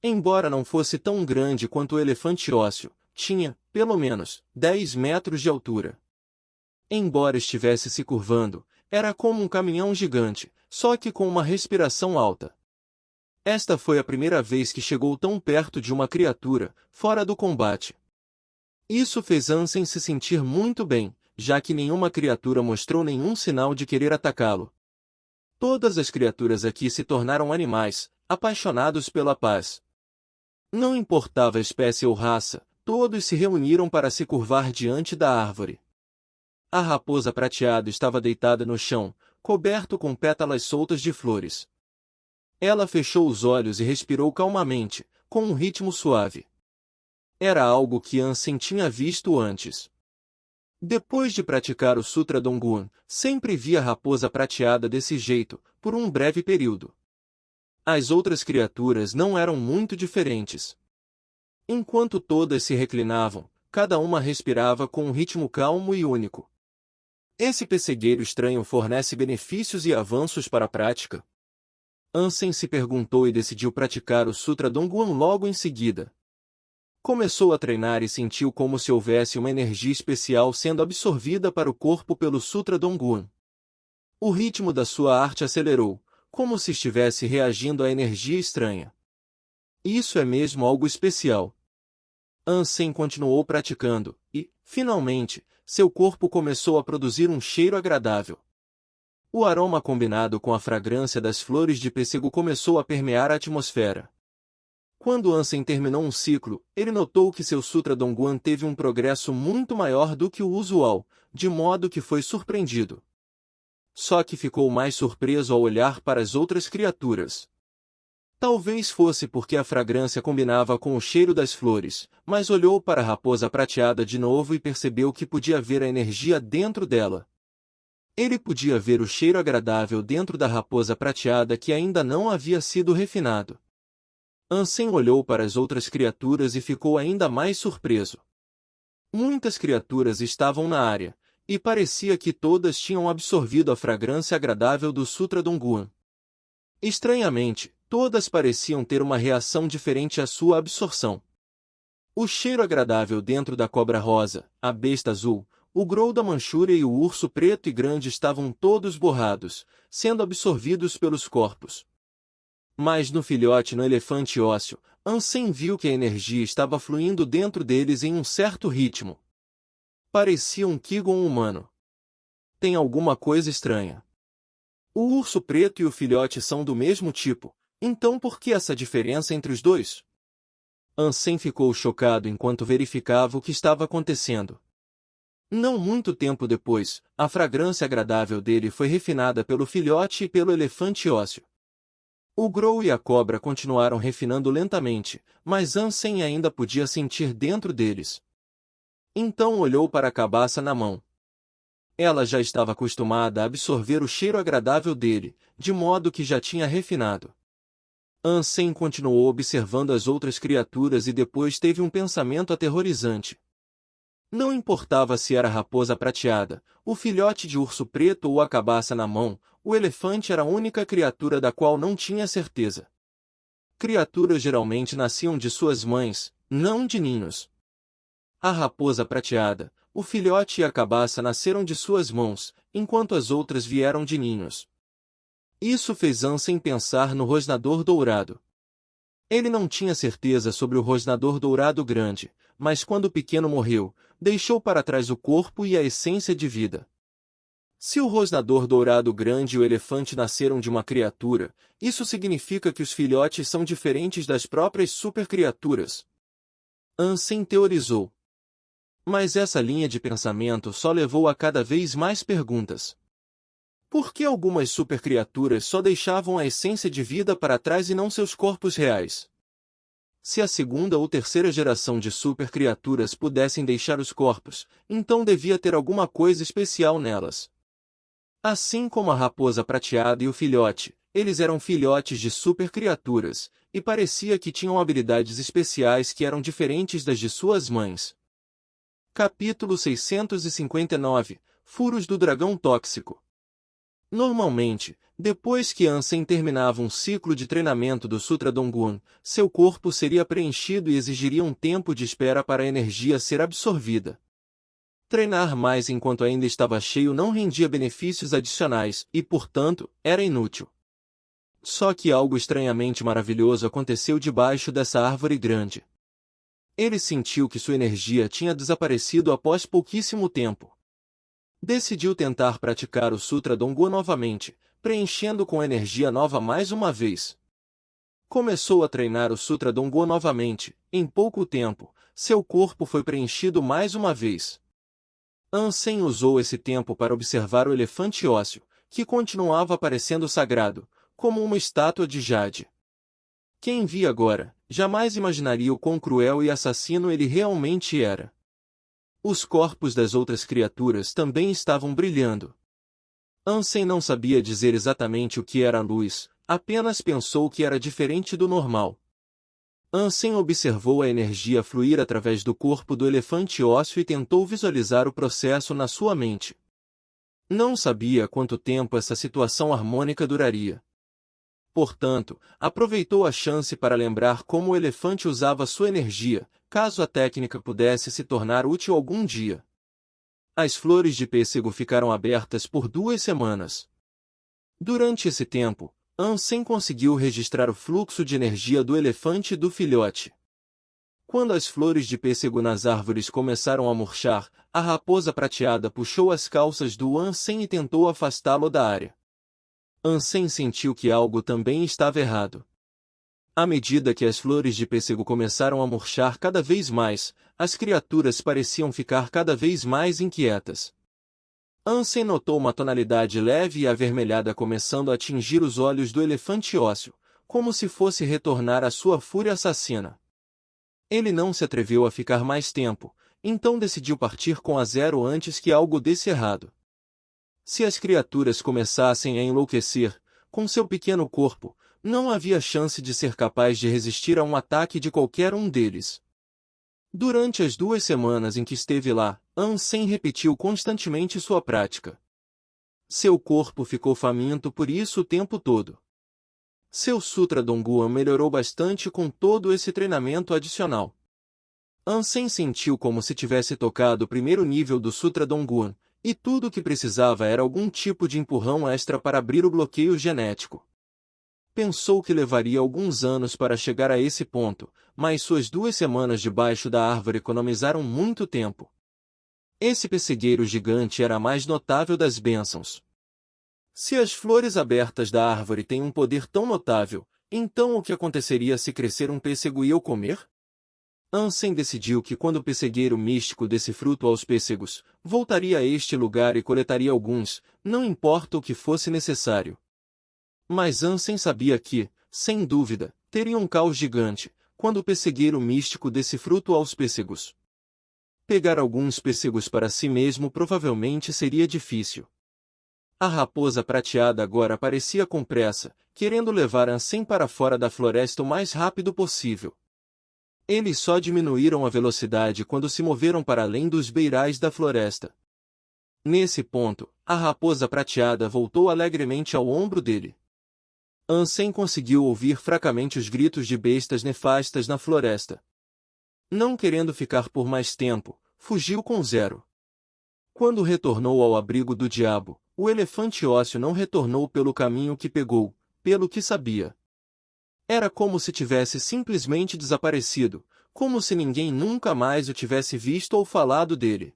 [SPEAKER 1] Embora não fosse tão grande quanto o elefante ósseo, tinha, pelo menos, 10 metros de altura. Embora estivesse se curvando, era como um caminhão gigante, só que com uma respiração alta. Esta foi a primeira vez que chegou tão perto de uma criatura, fora do combate. Isso fez Ansem se sentir muito bem, já que nenhuma criatura mostrou nenhum sinal de querer atacá-lo. Todas as criaturas aqui se tornaram animais, apaixonados pela paz. Não importava a espécie ou raça, todos se reuniram para se curvar diante da árvore. A raposa prateada estava deitada no chão, coberto com pétalas soltas de flores. Ela fechou os olhos e respirou calmamente, com um ritmo suave. Era algo que Ansem tinha visto antes. Depois de praticar o Sutra Dongguan, sempre via a raposa prateada desse jeito, por um breve período. As outras criaturas não eram muito diferentes. Enquanto todas se reclinavam, cada uma respirava com um ritmo calmo e único. Esse pessegueiro estranho fornece benefícios e avanços para a prática? Ansem se perguntou e decidiu praticar o Sutra Dongguan logo em seguida. Começou a treinar e sentiu como se houvesse uma energia especial sendo absorvida para o corpo pelo Sutra Dongguan. O ritmo da sua arte acelerou, como se estivesse reagindo à energia estranha. Isso é mesmo algo especial. Ansem continuou praticando, e, finalmente, seu corpo começou a produzir um cheiro agradável. O aroma combinado com a fragrância das flores de pêssego começou a permear a atmosfera. Quando Ansem terminou um ciclo, ele notou que seu Sutra Dongguan teve um progresso muito maior do que o usual, de modo que foi surpreendido. Só que ficou mais surpreso ao olhar para as outras criaturas. Talvez fosse porque a fragrância combinava com o cheiro das flores, mas olhou para a raposa prateada de novo e percebeu que podia ver a energia dentro dela. Ele podia ver o cheiro agradável dentro da raposa prateada que ainda não havia sido refinado. Ansem olhou para as outras criaturas e ficou ainda mais surpreso. Muitas criaturas estavam na área, e parecia que todas tinham absorvido a fragrância agradável do Sutra Dongguan. Estranhamente, todas pareciam ter uma reação diferente à sua absorção. O cheiro agradável dentro da cobra rosa, a besta azul, o grou da Manchúria e o urso preto e grande estavam todos borrados, sendo absorvidos pelos corpos. Mas no filhote no elefante ósseo, Ansem viu que a energia estava fluindo dentro deles em um certo ritmo. Parecia um Qigong humano. Tem alguma coisa estranha. O urso preto e o filhote são do mesmo tipo, então por que essa diferença entre os dois? Ansem ficou chocado enquanto verificava o que estava acontecendo. Não muito tempo depois, a fragrância agradável dele foi refinada pelo filhote e pelo elefante ósseo. O grou e a cobra continuaram refinando lentamente, mas Ansem ainda podia sentir dentro deles. Então olhou para a cabaça na mão. Ela já estava acostumada a absorver o cheiro agradável dele, de modo que já tinha refinado. Ansem continuou observando as outras criaturas e depois teve um pensamento aterrorizante. Não importava se era a raposa prateada, o filhote de urso preto ou a cabaça na mão, o elefante era a única criatura da qual não tinha certeza. Criaturas geralmente nasciam de suas mães, não de ninhos. A raposa prateada, o filhote e a cabaça nasceram de suas mãos, enquanto as outras vieram de ninhos. Isso fez Ansem pensar no rosnador dourado. Ele não tinha certeza sobre o rosnador dourado grande, mas quando o pequeno morreu, deixou para trás o corpo e a essência de vida. Se o rosnador dourado grande e o elefante nasceram de uma criatura, isso significa que os filhotes são diferentes das próprias supercriaturas. Ansem teorizou. Mas essa linha de pensamento só levou a cada vez mais perguntas. Por que algumas supercriaturas só deixavam a essência de vida para trás e não seus corpos reais? Se a segunda ou terceira geração de supercriaturas pudessem deixar os corpos, então devia ter alguma coisa especial nelas. Assim como a raposa prateada e o filhote, eles eram filhotes de supercriaturas, e parecia que tinham habilidades especiais que eram diferentes das de suas mães. Capítulo 659 – Furos do Dragão Tóxico. Normalmente, Depois que Ansem terminava um ciclo de treinamento do Sutra Dongguan, seu corpo seria preenchido e exigiria um tempo de espera para a energia ser absorvida. Treinar mais enquanto ainda estava cheio não rendia benefícios adicionais e, portanto, era inútil. Só que algo estranhamente maravilhoso aconteceu debaixo dessa árvore grande. Ele sentiu que sua energia tinha desaparecido após pouquíssimo tempo. Decidiu tentar praticar o Sutra Dongguan novamente, preenchendo com energia nova mais uma vez. Começou a treinar o Sutra Dongguan novamente. Em pouco tempo, seu corpo foi preenchido mais uma vez. Ansem usou esse tempo para observar o elefante ósseo, que continuava parecendo sagrado, como uma estátua de jade. Quem via agora, jamais imaginaria o quão cruel e assassino ele realmente era. Os corpos das outras criaturas também estavam brilhando. Ansem não sabia dizer exatamente o que era a luz, apenas pensou que era diferente do normal. Ansem observou a energia fluir através do corpo do elefante ósseo e tentou visualizar o processo na sua mente. Não sabia quanto tempo essa situação harmônica duraria. Portanto, aproveitou a chance para lembrar como o elefante usava sua energia, caso a técnica pudesse se tornar útil algum dia. As flores de pêssego ficaram abertas por 2 semanas. Durante esse tempo, Ansem conseguiu registrar o fluxo de energia do elefante e do filhote. Quando as flores de pêssego nas árvores começaram a murchar, a raposa prateada puxou as calças do Ansem e tentou afastá-lo da área. Ansem sentiu que algo também estava errado. À medida que as flores de pêssego começaram a murchar cada vez mais, as criaturas pareciam ficar cada vez mais inquietas. Ansem notou uma tonalidade leve e avermelhada começando a atingir os olhos do elefante ósseo, como se fosse retornar à sua fúria assassina. Ele não se atreveu a ficar mais tempo, então decidiu partir com a zero antes que algo desse errado. Se as criaturas começassem a enlouquecer, com seu pequeno corpo, não havia chance de ser capaz de resistir a um ataque de qualquer um deles. Durante as 2 semanas em que esteve lá, Ansem repetiu constantemente sua prática. Seu corpo ficou faminto por isso o tempo todo. Seu Sutra Dongguan melhorou bastante com todo esse treinamento adicional. Ansem sentiu como se tivesse tocado o primeiro nível do Sutra Dongguan, e tudo o que precisava era algum tipo de empurrão extra para abrir o bloqueio genético. Pensou que levaria alguns anos para chegar a esse ponto, mas suas 2 semanas debaixo da árvore economizaram muito tempo. Esse pessegueiro gigante era a mais notável das bênçãos. Se as flores abertas da árvore têm um poder tão notável, então o que aconteceria se crescer um pêssego e eu comer? Ansem decidiu que quando o pessegueiro místico desse fruto aos pêssegos, voltaria a este lugar e coletaria alguns, não importa o que fosse necessário. Mas Ansem sabia que, sem dúvida, teria um caos gigante, quando o pessegueiro místico desse fruto aos pêssegos. Pegar alguns pêssegos para si mesmo provavelmente seria difícil. A raposa prateada agora parecia com pressa, querendo levar Ansem para fora da floresta o mais rápido possível. Eles só diminuíram a velocidade quando se moveram para além dos beirais da floresta. Nesse ponto, a raposa prateada voltou alegremente ao ombro dele. Ansem conseguiu ouvir fracamente os gritos de bestas nefastas na floresta. Não querendo ficar por mais tempo, fugiu com zero. Quando retornou ao abrigo do diabo, o elefante ósseo não retornou pelo caminho que pegou, pelo que sabia. Era como se tivesse simplesmente desaparecido, como se ninguém nunca mais o tivesse visto ou falado dele.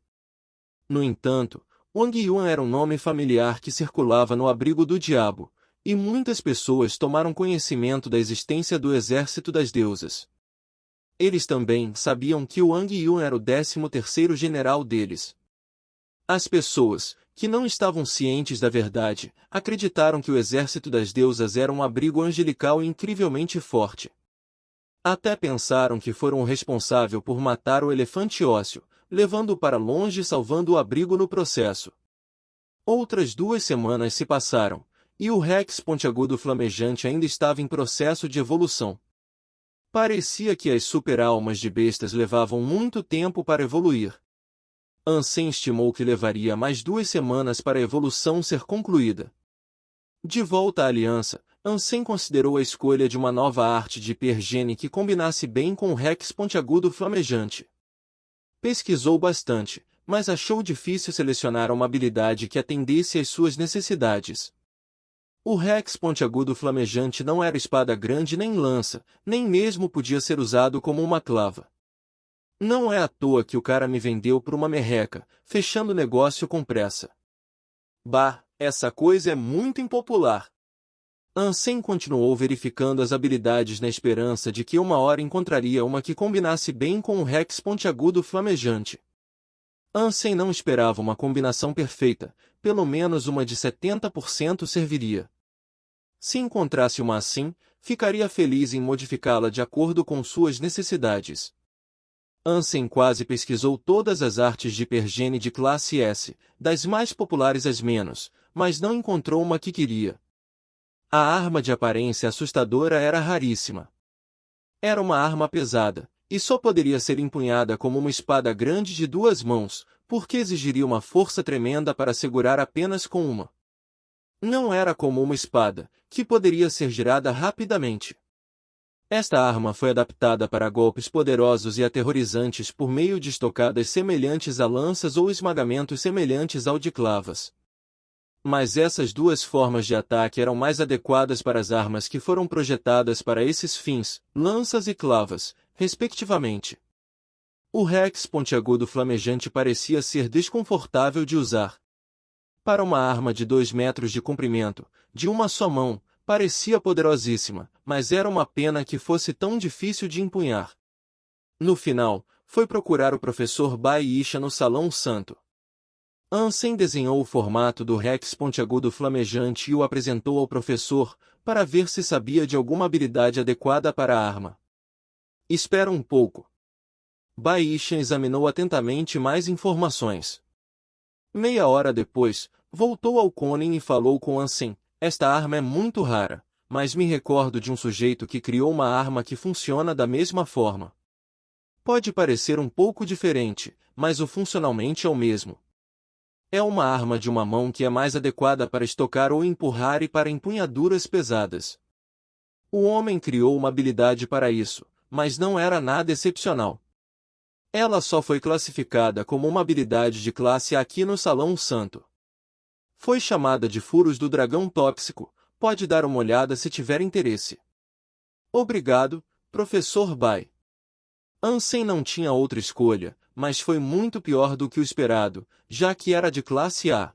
[SPEAKER 1] No entanto, Wang Yuan era um nome familiar que circulava no abrigo do diabo, e muitas pessoas tomaram conhecimento da existência do exército das deusas. Eles também sabiam que Wang Yuan era o 13º general deles. As pessoas, que não estavam cientes da verdade, acreditaram que o exército das deusas era um abrigo angelical incrivelmente forte. Até pensaram que foram o responsável por matar o elefante ósseo, levando-o para longe e salvando o abrigo no processo. Outras 2 semanas se passaram, e o Rex pontiagudo flamejante ainda estava em processo de evolução. Parecia que as super-almas de bestas levavam muito tempo para evoluir. Ansem estimou que levaria mais 2 semanas para a evolução ser concluída. De volta à aliança, Ansem considerou a escolha de uma nova arte de hipergene que combinasse bem com o Rex pontiagudo flamejante. Pesquisou bastante, mas achou difícil selecionar uma habilidade que atendesse às suas necessidades. O Rex pontiagudo flamejante não era espada grande nem lança, nem mesmo podia ser usado como uma clava. Não é à toa que o cara me vendeu por uma merreca, fechando o negócio com pressa. Bah, essa coisa é muito impopular. Ansem continuou verificando as habilidades na esperança de que uma hora encontraria uma que combinasse bem com o Rex pontiagudo flamejante. Ansem não esperava uma combinação perfeita, pelo menos uma de 70% serviria. Se encontrasse uma assim, ficaria feliz em modificá-la de acordo com suas necessidades. Ansem quase pesquisou todas as artes de hipergene de classe S, das mais populares às menos, mas não encontrou uma que queria. A arma de aparência assustadora era raríssima. Era uma arma pesada, e só poderia ser empunhada como uma espada grande de 2 mãos, porque exigiria uma força tremenda para segurar apenas com uma. Não era como uma espada, que poderia ser girada rapidamente. Esta arma foi adaptada para golpes poderosos e aterrorizantes por meio de estocadas semelhantes a lanças ou esmagamentos semelhantes ao de clavas. Mas essas duas formas de ataque eram mais adequadas para as armas que foram projetadas para esses fins, lanças e clavas, respectivamente. O Rex pontiagudo flamejante parecia ser desconfortável de usar. Para uma arma de 2 metros de comprimento, de uma só mão, parecia poderosíssima, mas era uma pena que fosse tão difícil de empunhar. No final, foi procurar o professor Bai Isha no Salão Santo. Ansem desenhou o formato do Rex pontiagudo flamejante e o apresentou ao professor, para ver se sabia de alguma habilidade adequada para a arma. Espera um pouco. Bai Isha examinou atentamente mais informações. Meia hora depois, voltou ao Konin e falou com Ansem: esta arma é muito rara, mas me recordo de um sujeito que criou uma arma que funciona da mesma forma. Pode parecer um pouco diferente, mas o funcionalmente é o mesmo. É uma arma de uma mão que é mais adequada para estocar ou empurrar e para empunhaduras pesadas. O homem criou uma habilidade para isso, mas não era nada excepcional. Ela só foi classificada como uma habilidade de classe A aqui no Salão Santo. Foi chamada de Furos do Dragão Tóxico, pode dar uma olhada se tiver interesse. Obrigado, Professor Bai. Ansem não tinha outra escolha, mas foi muito pior do que o esperado, já que era de classe A.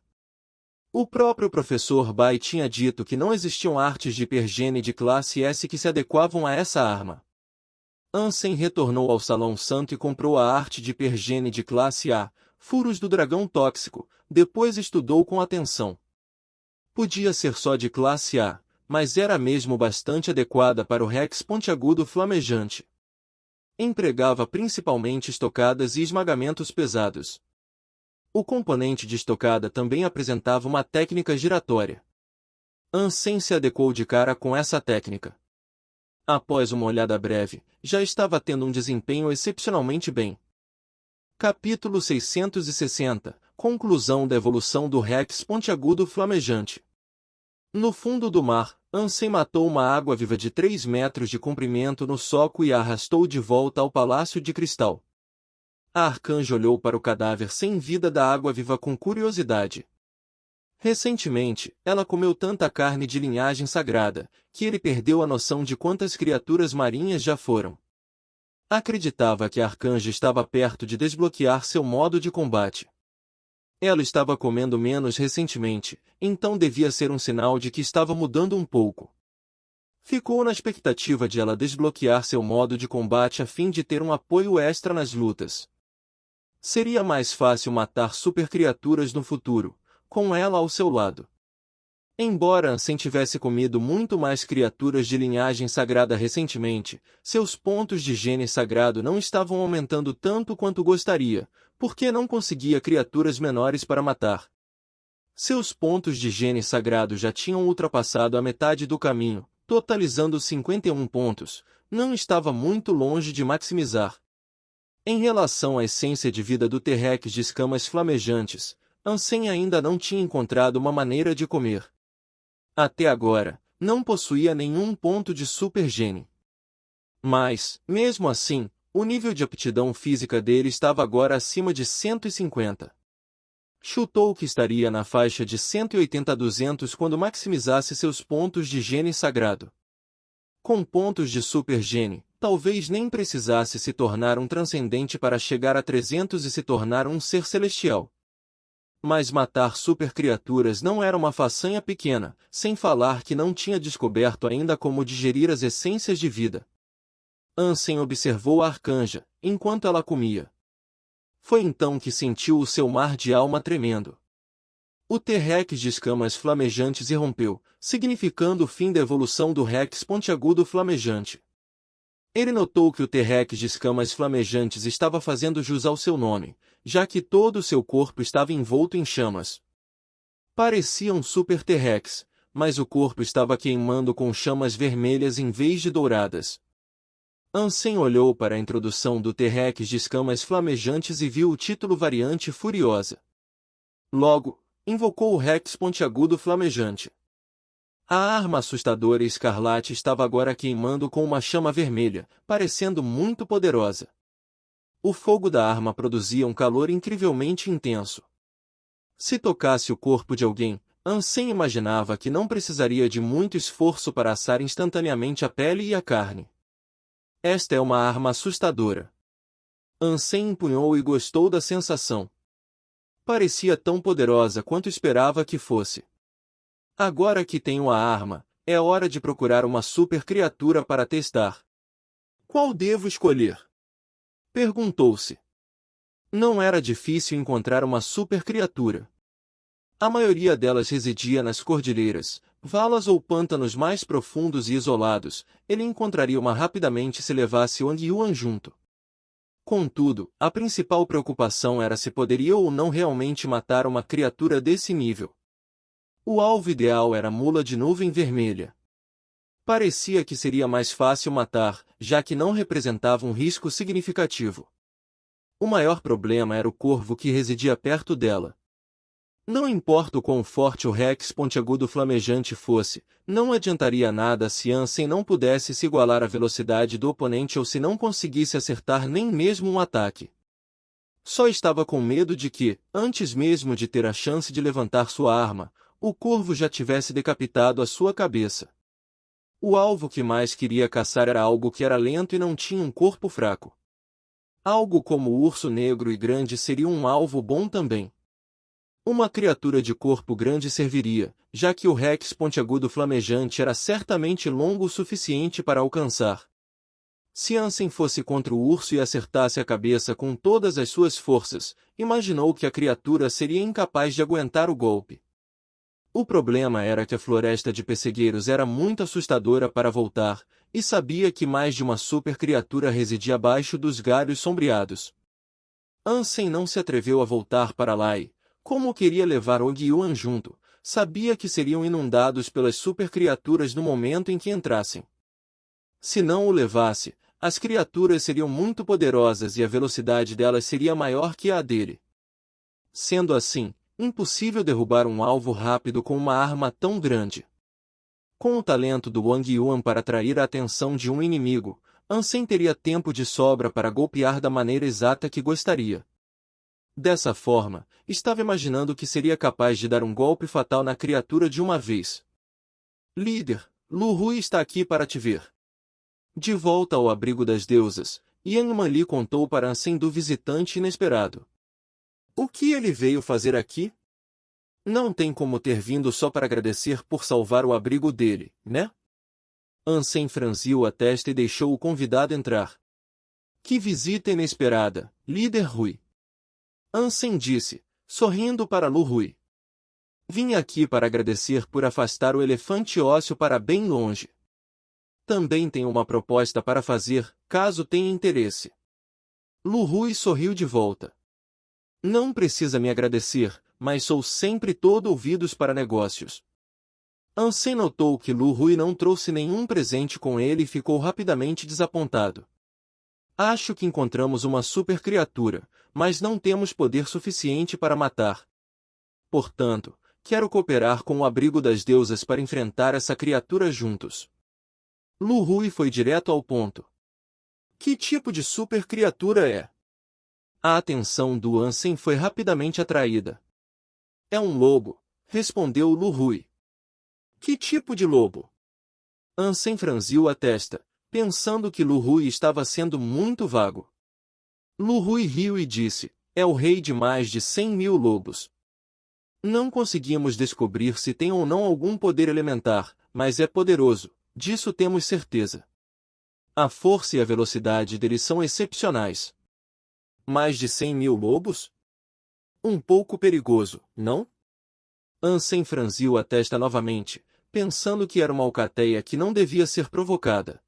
[SPEAKER 1] O próprio professor Bai tinha dito que não existiam artes de hipergene de classe S que se adequavam a essa arma. Ansem retornou ao Salão Santo e comprou a arte de hipergene de classe A, Furos do Dragão Tóxico, depois estudou com atenção. Podia ser só de classe A, mas era mesmo bastante adequada para o Rex pontiagudo flamejante. Empregava principalmente estocadas e esmagamentos pesados. O componente de estocada também apresentava uma técnica giratória. Ansem se adequou de cara com essa técnica. Após uma olhada breve, já estava tendo um desempenho excepcionalmente bem. Capítulo 660 – Conclusão da evolução do Rex pontiagudo flamejante. No fundo do mar, Ansem matou uma água-viva de 3 metros de comprimento no soco e a arrastou de volta ao Palácio de Cristal. A arcanjo olhou para o cadáver sem vida da água-viva com curiosidade. Recentemente, ela comeu tanta carne de linhagem sagrada, que ele perdeu a noção de quantas criaturas marinhas já foram. Acreditava que a arcanja estava perto de desbloquear seu modo de combate. Ela estava comendo menos recentemente, então devia ser um sinal de que estava mudando um pouco. Ficou na expectativa de ela desbloquear seu modo de combate a fim de ter um apoio extra nas lutas. Seria mais fácil matar supercriaturas no futuro, com ela ao seu lado. Embora Ansem tivesse comido muito mais criaturas de linhagem sagrada recentemente, seus pontos de gene sagrado não estavam aumentando tanto quanto gostaria, porque não conseguia criaturas menores para matar. Seus pontos de gene sagrado já tinham ultrapassado a metade do caminho, totalizando 51 pontos, não estava muito longe de maximizar. Em relação à essência de vida do T-Rex de escamas flamejantes, Ansem ainda não tinha encontrado uma maneira de comer. Até agora, não possuía nenhum ponto de super gene. Mas, mesmo assim, o nível de aptidão física dele estava agora acima de 150. Chutou que estaria na faixa de 180 a 200 quando maximizasse seus pontos de gene sagrado. Com pontos de super gene, talvez nem precisasse se tornar um transcendente para chegar a 300 e se tornar um ser celestial. Mas matar super criaturas não era uma façanha pequena, sem falar que não tinha descoberto ainda como digerir as essências de vida. Ansem observou a arcanja, enquanto ela comia. Foi então que sentiu o seu mar de alma tremendo. O T-Rex de escamas flamejantes irrompeu, significando o fim da evolução do Rex pontiagudo flamejante. Ele notou que o T-Rex de escamas flamejantes estava fazendo jus ao seu nome, já que todo o seu corpo estava envolto em chamas. Parecia um super T-Rex, mas o corpo estava queimando com chamas vermelhas em vez de douradas. Ansem olhou para a introdução do T-Rex de escamas flamejantes e viu o título Variante Furiosa. Logo, invocou o Rex pontiagudo flamejante. A arma assustadora escarlate estava agora queimando com uma chama vermelha, parecendo muito poderosa. O fogo da arma produzia um calor incrivelmente intenso. Se tocasse o corpo de alguém, Ansem imaginava que não precisaria de muito esforço para assar instantaneamente a pele e a carne. Esta é uma arma assustadora. Ansem empunhou e gostou da sensação. Parecia tão poderosa quanto esperava que fosse. Agora que tenho a arma, é hora de procurar uma super criatura para testar. Qual devo escolher? Perguntou-se. Não era difícil encontrar uma super criatura. A maioria delas residia nas cordilheiras, valas ou pântanos mais profundos e isolados. Ele encontraria uma rapidamente se levasse Wang Yuan junto. Contudo, a principal preocupação era se poderia ou não realmente matar uma criatura desse nível. O alvo ideal era a mula de nuvem vermelha. Parecia que seria mais fácil matar, já que não representava um risco significativo. O maior problema era o corvo que residia perto dela. Não importa o quão forte o Rex pontiagudo flamejante fosse, não adiantaria nada se Ansem não pudesse se igualar à velocidade do oponente ou se não conseguisse acertar nem mesmo um ataque. Só estava com medo de que, antes mesmo de ter a chance de levantar sua arma, o corvo já tivesse decapitado a sua cabeça. O alvo que mais queria caçar era algo que era lento e não tinha um corpo fraco. Algo como o urso negro e grande seria um alvo bom também. Uma criatura de corpo grande serviria, já que o Rex pontiagudo flamejante era certamente longo o suficiente para alcançar. Se Ansem fosse contra o urso e acertasse a cabeça com todas as suas forças, imaginou que a criatura seria incapaz de aguentar o golpe. O problema era que a floresta de pessegueiros era muito assustadora para voltar, e sabia que mais de uma super criatura residia abaixo dos galhos sombreados. Ansem não se atreveu a voltar para lá e, como queria levar Wang Yuan junto, sabia que seriam inundados pelas super criaturas no momento em que entrassem. Se não o levasse, as criaturas seriam muito poderosas e a velocidade delas seria maior que a dele. Sendo assim, impossível derrubar um alvo rápido com uma arma tão grande. Com o talento do Wang Yuan para atrair a atenção de um inimigo, Ansem teria tempo de sobra para golpear da maneira exata que gostaria. Dessa forma, estava imaginando que seria capaz de dar um golpe fatal na criatura de uma vez. Líder, Lu Hui está aqui para te ver. De volta ao abrigo das deusas, Yang Man lhe contou para Ansem do visitante inesperado. O que ele veio fazer aqui? Não tem como ter vindo só para agradecer por salvar o abrigo dele, né? Ansem franziu a testa e deixou o convidado entrar. Que visita inesperada, líder Rui. Ansem disse, sorrindo para Lu Hui. Vim aqui para agradecer por afastar o elefante ósseo para bem longe. Também tenho uma proposta para fazer, caso tenha interesse. Lu Hui sorriu de volta. Não precisa me agradecer, mas sou sempre todo ouvidos para negócios. Ansem notou que Lu Hui não trouxe nenhum presente com ele e ficou rapidamente desapontado. Acho que encontramos uma super criatura, mas não temos poder suficiente para matar. Portanto, Quero cooperar com o abrigo das deusas para enfrentar essa criatura juntos. Lu Hui foi direto ao ponto. Que tipo de super criatura é? A atenção do Ansem foi rapidamente atraída. É um lobo, respondeu Lu Hui. Que tipo de lobo? Ansem franziu a testa, pensando que Lu Hui estava sendo muito vago. Lu Hui riu e disse, é o rei de mais de 100.000 lobos. Não conseguimos descobrir se tem ou não algum poder elementar, mas é poderoso, disso temos certeza. A força e a velocidade dele são excepcionais. Mais de 100.000 lobos? Um pouco perigoso, não? Ansem franziu a testa novamente, pensando que era uma alcateia que não devia ser provocada.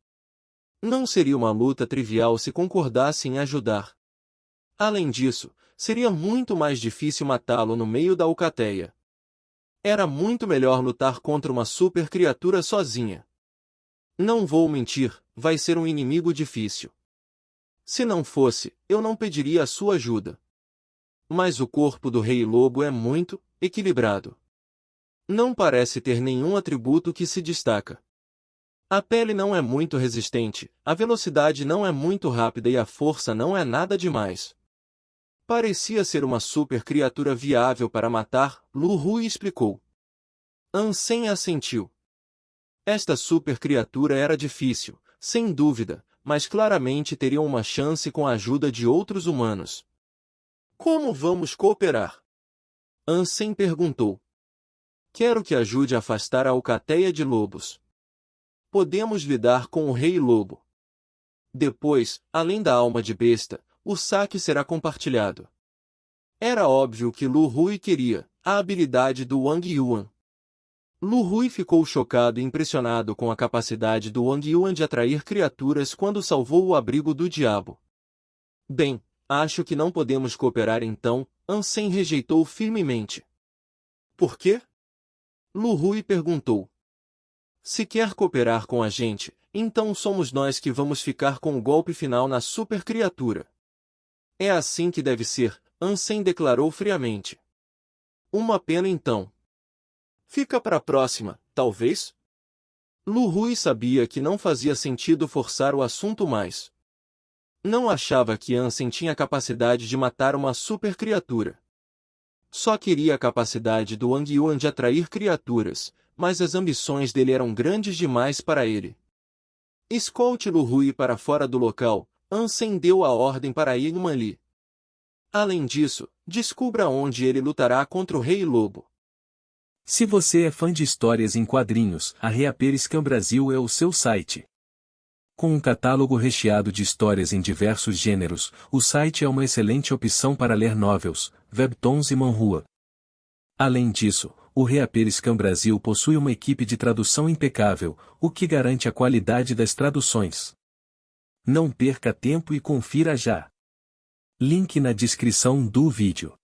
[SPEAKER 1] Não seria uma luta trivial se concordasse em ajudar. Além disso, seria muito mais difícil matá-lo no meio da alcateia. Era muito melhor lutar contra uma super criatura sozinha. Não vou mentir, vai ser um inimigo difícil. Se não fosse, eu não pediria a sua ajuda. Mas o corpo do Rei Lobo é muito equilibrado. Não parece ter nenhum atributo que se destaca. A pele não é muito resistente, a velocidade não é muito rápida e a força não é nada demais. Parecia ser uma super criatura viável para matar, Lu Hui explicou. Ansem assentiu. Esta super criatura era difícil, sem dúvida, mas claramente teriam uma chance com a ajuda de outros humanos. Como vamos cooperar? Ansem perguntou. Quero que ajude a afastar a alcateia de lobos. Podemos lidar com o Rei Lobo. Depois, além da alma de besta, o saque será compartilhado. Era óbvio que Lu Hui queria a habilidade do Wang Yuan. Lu Hui ficou chocado e impressionado com a capacidade do Wang Yuan de atrair criaturas quando salvou o abrigo do diabo. Bem, acho que não podemos cooperar então, Ansem rejeitou firmemente. Por quê? Lu Hui perguntou. Se quer cooperar com a gente, então somos nós que vamos ficar com o golpe final na super criatura. É assim que deve ser, Ansem declarou friamente. Uma pena então. Fica para a próxima, talvez? Lu Hui sabia que não fazia sentido forçar o assunto mais. Não achava que Ansem tinha capacidade de matar uma super criatura. Só queria a capacidade do Wang Yuan de atrair criaturas, mas as ambições dele eram grandes demais para ele. Escolte Lu Hui para fora do local, Ansem deu a ordem para Yigman Li. Além disso, descubra onde ele lutará contra o Rei Lobo.
[SPEAKER 2] Se você é fã de histórias em quadrinhos, a Reaperiscan Brasil é o seu site. Com um catálogo recheado de histórias em diversos gêneros, o site é uma excelente opção para ler novels, webtoons e manhua. Além disso, o Reaperiscan Brasil possui uma equipe de tradução impecável, o que garante a qualidade das traduções. Não perca tempo e confira já. Link na descrição do vídeo.